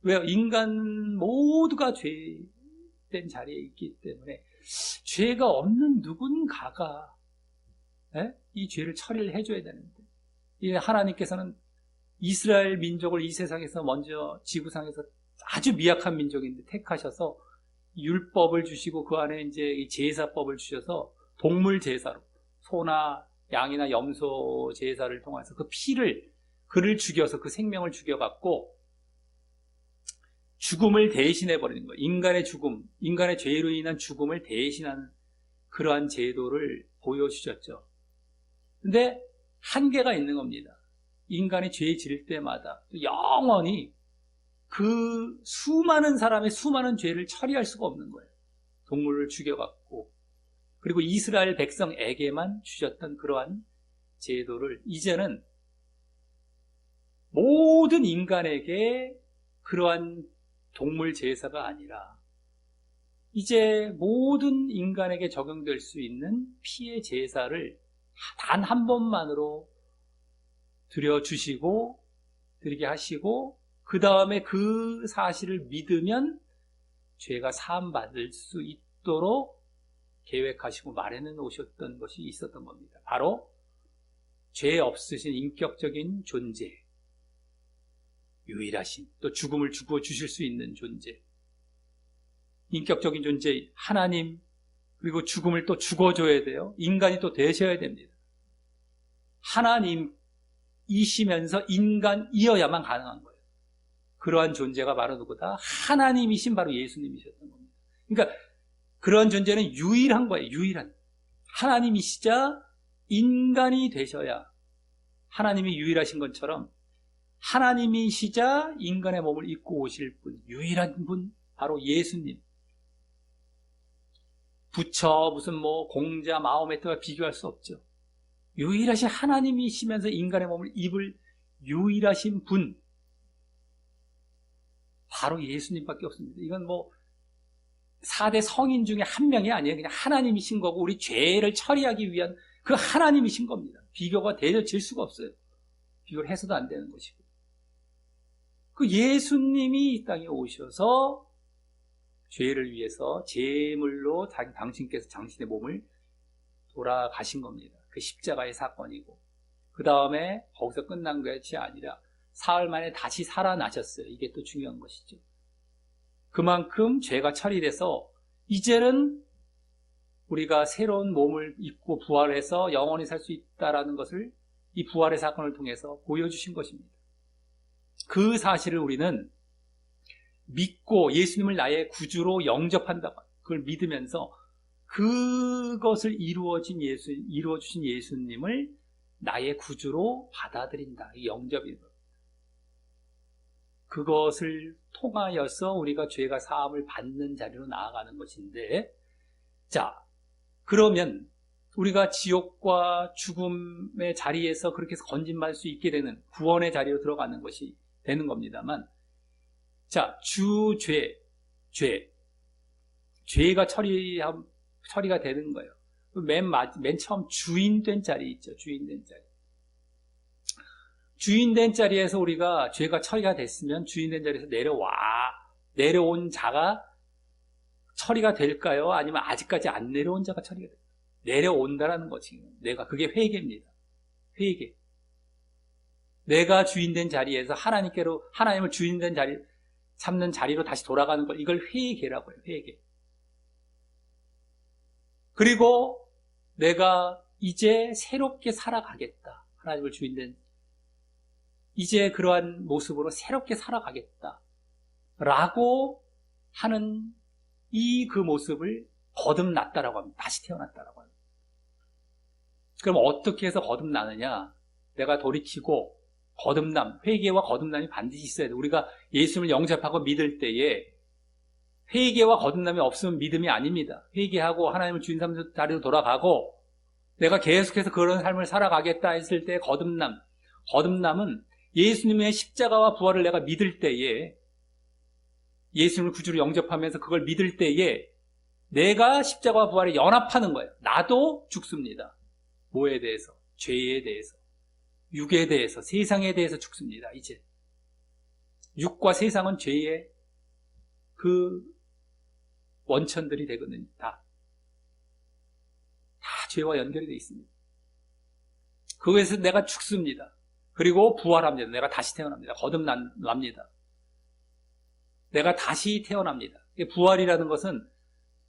왜요? 인간 모두가 죄된 자리에 있기 때문에 죄가 없는 누군가가 이 죄를 처리를 해줘야 되는데 하나님께서는 이스라엘 민족을 이 세상에서 먼저 지구상에서 아주 미약한 민족인데 택하셔서 율법을 주시고 그 안에 이제 이 제사법을 주셔서 동물 제사로 소나 양이나 염소 제사를 통해서 그 피를 그를 죽여서 그 생명을 죽여갖고 죽음을 대신해 버리는 거예요. 인간의 죽음, 인간의 죄로 인한 죽음을 대신하는 그러한 제도를 보여주셨죠. 근데 한계가 있는 겁니다. 인간이 죄 지을 때마다 영원히 그 수많은 사람의 수많은 죄를 처리할 수가 없는 거예요. 동물을 죽여갖고. 그리고 이스라엘 백성에게만 주셨던 그러한 제도를 이제는 모든 인간에게 그러한 동물 제사가 아니라 이제 모든 인간에게 적용될 수 있는 피의 제사를 단 한 번만으로 드리게 하시고 그 다음에 그 사실을 믿으면 죄가 사함받을 수 있도록 계획하시고 마련해 놓으셨던 것이 있었던 겁니다. 바로 죄 없으신 인격적인 존재, 유일하신, 또 죽음을 주고 주실 수 있는 존재, 인격적인 존재 하나님, 그리고 죽음을 또 죽어줘야 돼요. 인간이 또 되셔야 됩니다. 하나님이시면서 인간이어야만 가능한 거예요. 그러한 존재가 바로 누구다? 하나님이신 바로 예수님이셨던 겁니다. 그러니까 그러한 존재는 유일한 거예요. 유일한. 하나님이시자 인간이 되셔야 하나님이 유일하신 것처럼 하나님이시자 인간의 몸을 입고 오실 분, 유일한 분, 바로 예수님. 부처, 무슨 공자, 마호메트와 비교할 수 없죠. 유일하신 하나님이시면서 인간의 몸을 입을 유일하신 분, 바로 예수님밖에 없습니다. 이건 4대 성인 중에 한 명이 아니에요. 그냥 하나님이신 거고 우리 죄를 처리하기 위한 그 하나님이신 겁니다. 비교가 되어질 수가 없어요. 비교를 해서도 안 되는 것이고. 그 예수님이 이 땅에 오셔서 죄를 위해서 제물로 당신께서 당신의 몸을 돌아가신 겁니다. 그 십자가의 사건이고 그 다음에 거기서 끝난 것이 아니라 사흘 만에 다시 살아나셨어요. 이게 또 중요한 것이죠. 그만큼 죄가 처리돼서 이제는 우리가 새로운 몸을 입고 부활해서 영원히 살 수 있다는 것을 이 부활의 사건을 통해서 보여주신 것입니다. 그 사실을 우리는 믿고 예수님을 나의 구주로 영접한다고 그걸 믿으면서 그것을 이루어주신 예수님을 나의 구주로 받아들인다. 이 영접인 것. 그것을 통하여서 우리가 죄가 사함을 받는 자리로 나아가는 것인데, 자, 그러면 우리가 지옥과 죽음의 자리에서 그렇게 해서 건진받을 수 있게 되는 구원의 자리로 들어가는 것이 되는 겁니다만, 자, 죄가 처리가 되는 거예요. 맨 처음 주인된 자리 있죠. 주인된 자리. 주인된 자리에서 우리가 죄가 처리가 됐으면 주인된 자리에서 내려온 자가 처리가 될까요? 아니면 아직까지 안 내려온 자가 처리가 될까요? 내려온다라는 거지. 그게 회개입니다. 회개. 내가 주인된 자리에서 하나님을 주인된 자리, 참는 자리로 다시 돌아가는 걸, 이걸 회개라고 해요. 회개. 그리고 내가 이제 새롭게 살아가겠다. 하나님을 주인된, 이제 그러한 모습으로 새롭게 살아가겠다. 라고 하는 그 모습을 거듭났다라고 합니다. 다시 태어났다라고 합니다. 그럼 어떻게 해서 거듭나느냐? 내가 돌이키고 회개와 거듭남이 반드시 있어야 돼. 우리가 예수님을 영접하고 믿을 때에 회개와 거듭남이 없으면 믿음이 아닙니다. 회개하고 하나님을 주인 삼는 자리로 돌아가고 내가 계속해서 그런 삶을 살아가겠다 했을 때 거듭남은 예수님의 십자가와 부활을 내가 믿을 때에, 예수님을 구주로 영접하면서 그걸 믿을 때에 내가 십자가와 부활에 연합하는 거예요. 나도 죽습니다. 뭐에 대해서? 죄에 대해서, 육에 대해서, 세상에 대해서 죽습니다. 이제 육과 세상은 죄의 그 원천들이 되거든요. 다 죄와 연결이 되어 있습니다. 그것에서 내가 죽습니다. 그리고 부활합니다. 내가 다시 태어납니다. 거듭납니다. 내가 다시 태어납니다. 부활이라는 것은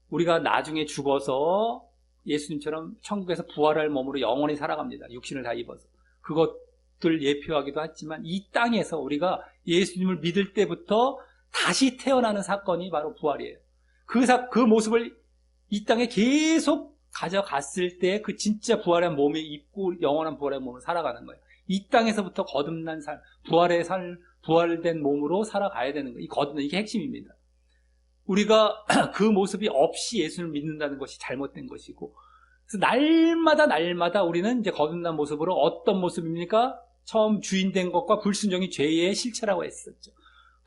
우리가 나중에 죽어서 예수님처럼 천국에서 부활할 몸으로 영원히 살아갑니다. 육신을 다 입어서. 그것들 예표하기도 하지만 이 땅에서 우리가 예수님을 믿을 때부터 다시 태어나는 사건이 바로 부활이에요. 그 모습을 이 땅에 계속 가져갔을 때 그 진짜 부활한 몸에 입고 영원한 부활의 몸을 살아가는 거예요. 이 땅에서부터 거듭난 삶, 부활된 몸으로 살아가야 되는 거예요. 이게 핵심입니다. 우리가 그 모습이 없이 예수를 믿는다는 것이 잘못된 것이고, 그래서 날마다 우리는 이제 거듭난 모습으로 어떤 모습입니까? 처음 주인된 것과 불순종이 죄의 실체라고 했었죠.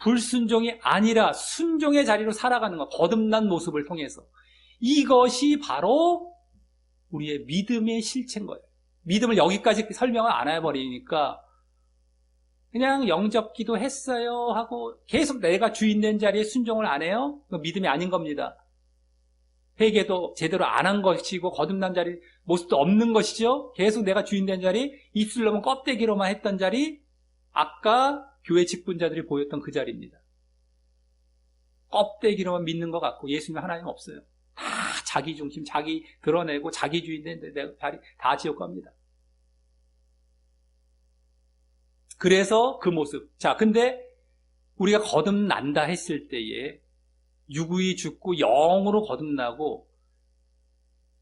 불순종이 아니라 순종의 자리로 살아가는 것, 거듭난 모습을 통해서. 이것이 바로 우리의 믿음의 실체인 거예요. 믿음을 여기까지 설명을 안 해버리니까 그냥 영접기도 했어요 하고 계속 내가 주인된 자리에 순종을 안 해요? 그건 믿음이 아닌 겁니다. 회개도 제대로 안 한 것이고 거듭난 자리 모습도 없는 것이죠. 계속 내가 주인된 자리, 입술로만 껍데기로만 했던 자리, 아까 교회 직분자들이 보였던 그 자리입니다. 껍데기로만 믿는 것 같고 예수님 하나님 없어요. 다 자기 중심, 자기 드러내고 자기 주인된 내 자리 다 지옥 갑니다. 그래서 그 모습. 자, 근데 우리가 거듭난다 했을 때에 육의 죽고 영으로 거듭나고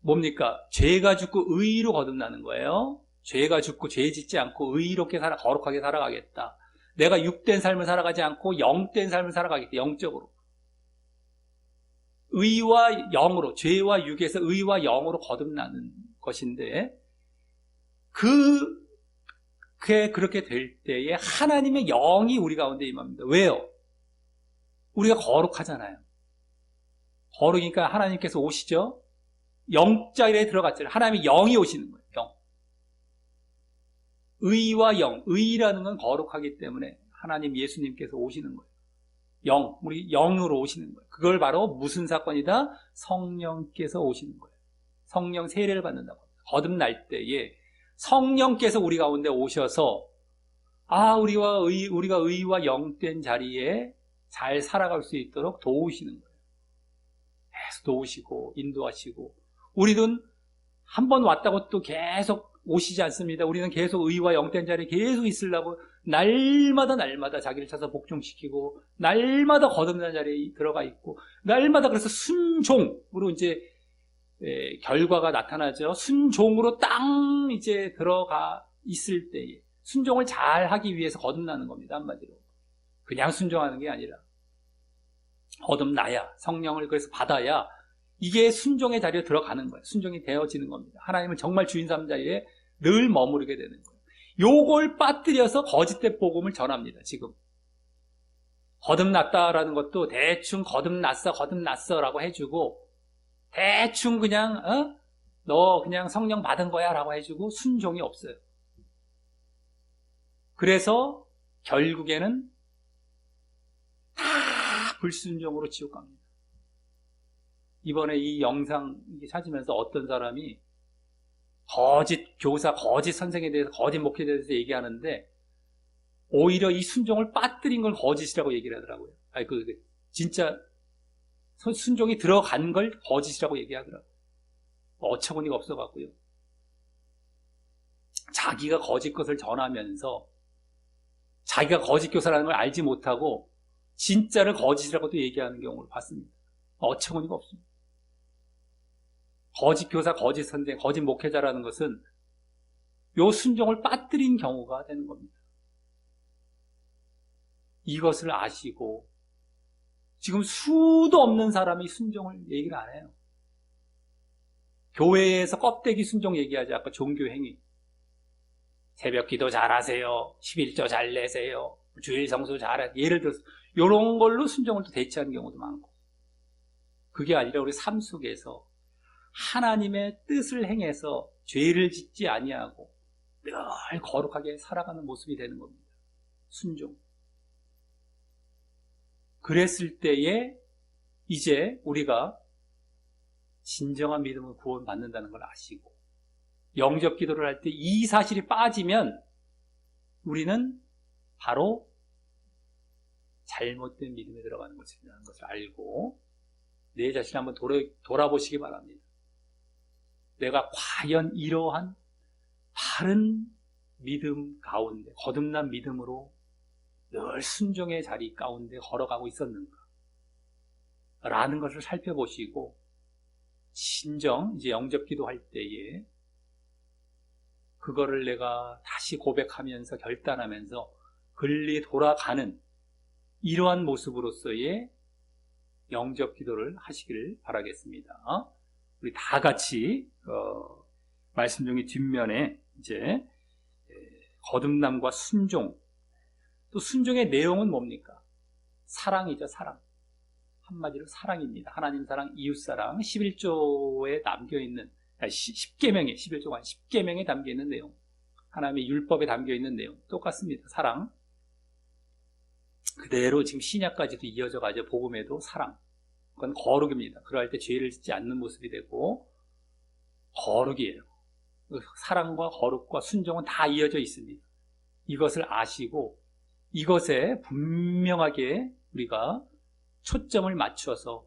뭡니까? 죄가 죽고 의로 거듭나는 거예요. 죄가 죽고 죄 짓지 않고 의롭게 거룩하게 살아가겠다. 내가 육된 삶을 살아가지 않고 영된 삶을 살아가겠다. 영적으로. 의와 영으로, 죄와 육에서 의와 영으로 거듭나는 것인데 그렇게 될 때에 하나님의 영이 우리 가운데 임합니다. 왜요? 우리가 거룩하잖아요. 거룩이니까 하나님께서 오시죠. 영자리에 들어갔잖아요. 하나님의 영이 오시는 거예요. 영. 의와 영. 의라는 건 거룩하기 때문에 하나님 예수님께서 오시는 거예요. 영. 우리 영으로 오시는 거예요. 그걸 바로 무슨 사건이다? 성령께서 오시는 거예요. 성령 세례를 받는다고 합니다. 거듭날 때에 성령께서 우리 가운데 오셔서 우리가 의와 영된 자리에 잘 살아갈 수 있도록 도우시는 거예요. 계속 도우시고 인도하시고, 우리는 한 번 왔다고 또 계속 오시지 않습니다. 우리는 계속 의와 영된 자리에 계속 있으려고 날마다 자기를 찾아서 복종시키고 날마다 거듭난 자리에 들어가 있고 날마다 그래서 순종으로 이제 결과가 나타나죠. 순종으로 땅 이제 들어가 있을 때에 순종을 잘 하기 위해서 거듭나는 겁니다. 한마디로. 그냥 순종하는 게 아니라 거듭나야, 성령을 그래서 받아야 이게 순종의 자리에 들어가는 거예요. 순종이 되어지는 겁니다. 하나님을 정말 주인 삼는 자리에 늘 머무르게 되는 거예요. 요걸 빠뜨려서 거짓된 복음을 전합니다. 지금 거듭났다라는 것도 대충 거듭났어라고 해주고 대충 그냥 너 그냥 성령 받은 거야 라고 해주고 순종이 없어요. 그래서 결국에는 다 불순종으로 지옥 갑니다. 이번에 이 영상 찾으면서 어떤 사람이 거짓 교사, 거짓 선생에 대해서, 거짓 목회에 대해서 얘기하는데 오히려 이 순종을 빠뜨린 걸 거짓이라고 얘기를 하더라고요. 진짜 순종이 들어간 걸 거짓이라고 얘기하더라고요. 어처구니가 없어갖고요. 자기가 거짓 것을 전하면서 자기가 거짓 교사라는 걸 알지 못하고 진짜를 거짓이라고도 얘기하는 경우를 봤습니다. 어처구니가 없습니다. 거짓 교사, 거짓 선생, 거짓 목회자라는 것은 요 순종을 빠뜨린 경우가 되는 겁니다. 이것을 아시고 지금 수도 없는 사람이 순종을 얘기를 안 해요. 교회에서 껍데기 순종 얘기하지. 아까 종교행위. 새벽 기도 잘하세요. 11조 잘 내세요. 주일 성수 잘하세요. 예를 들어서 이런 걸로 순종을 또 대체하는 경우도 많고, 그게 아니라 우리 삶 속에서 하나님의 뜻을 행해서 죄를 짓지 아니하고 늘 거룩하게 살아가는 모습이 되는 겁니다. 순종. 그랬을 때에 이제 우리가 진정한 믿음을 구원받는다는 걸 아시고 영접 기도를 할 때 이 사실이 빠지면 우리는 바로 잘못된 믿음에 들어가는 것이라는 것을 알고 내 자신을 한번 돌아보시기 바랍니다. 내가 과연 이러한 바른 믿음 가운데, 거듭난 믿음으로 늘 순종의 자리 가운데 걸어가고 있었는가? 라는 것을 살펴보시고, 진정 이제 영접 기도할 때에 그거를 내가 다시 고백하면서 결단하면서 글리 돌아가는 이러한 모습으로서의 영접 기도를 하시기를 바라겠습니다. 우리 다 같이 말씀 중에 뒷면에 이제 거듭남과 순종, 또 순종의 내용은 뭡니까? 사랑이죠, 사랑. 한마디로 사랑입니다. 하나님 사랑, 이웃 사랑, 11조에 담겨있는 10계명에, 11조가 10계명에 담겨있는 내용, 하나님의 율법에 담겨있는 내용 똑같습니다. 사랑. 그대로 지금 신약까지도 이어져 가지고 복음에도 사랑, 그건 거룩입니다. 그럴 때 죄를 짓지 않는 모습이 되고 거룩이에요. 사랑과 거룩과 순종은 다 이어져 있습니다. 이것을 아시고 이것에 분명하게 우리가 초점을 맞춰서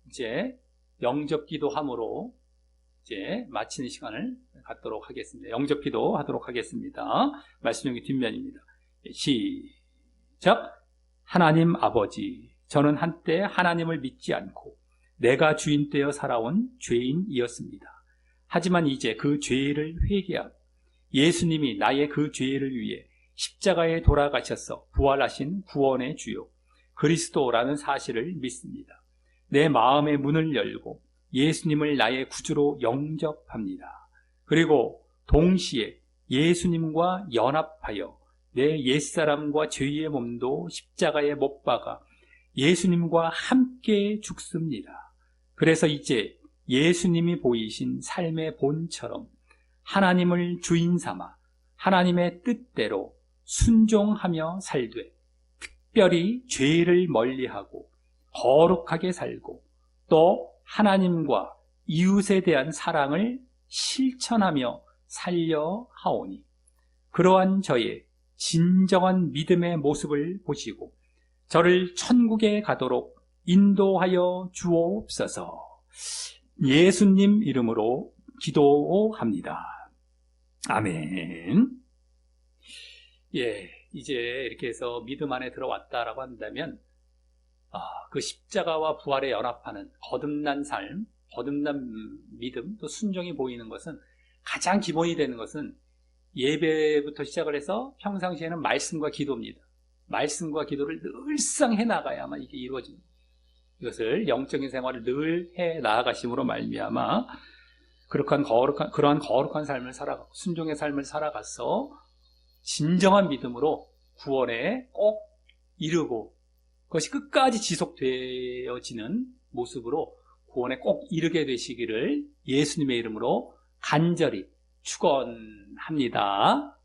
이제 영접 기도함으로 이제 마치는 시간을 갖도록 하겠습니다. 영접 기도 하도록 하겠습니다. 말씀 중에 뒷면입니다. 시작. 하나님 아버지, 저는 한때 하나님을 믿지 않고 내가 주인 되어 살아온 죄인이었습니다. 하지만 이제 그 죄를 회개하고 예수님이 나의 그 죄를 위해 십자가에 돌아가셔서 부활하신 구원의 주요 그리스도라는 사실을 믿습니다. 내 마음의 문을 열고 예수님을 나의 구주로 영접합니다. 그리고 동시에 예수님과 연합하여 내 옛사람과 죄의 몸도 십자가에 못 박아 예수님과 함께 죽습니다. 그래서 이제 예수님이 보이신 삶의 본처럼 하나님을 주인 삼아 하나님의 뜻대로 순종하며 살되 특별히 죄를 멀리하고 거룩하게 살고 또 하나님과 이웃에 대한 사랑을 실천하며 살려 하오니 그러한 저의 진정한 믿음의 모습을 보시고 저를 천국에 가도록 인도하여 주옵소서. 예수님 이름으로 기도합니다. 아멘. 예, 이제 이렇게 해서 믿음 안에 들어왔다라고 한다면 그 십자가와 부활에 연합하는 거듭난 삶, 거듭난 믿음, 또 순종이 보이는 것은 가장 기본이 되는 것은 예배부터 시작을 해서 평상시에는 말씀과 기도입니다. 말씀과 기도를 늘상 해나가야만 이게 이루어집니다. 이것을 영적인 생활을 늘 해 나아가심으로 말미암아 그러한 거룩한 삶을 살아가고 순종의 삶을 살아가서 진정한 믿음으로 구원에 꼭 이르고 그것이 끝까지 지속되어지는 모습으로 구원에 꼭 이르게 되시기를 예수님의 이름으로 간절히 축원합니다.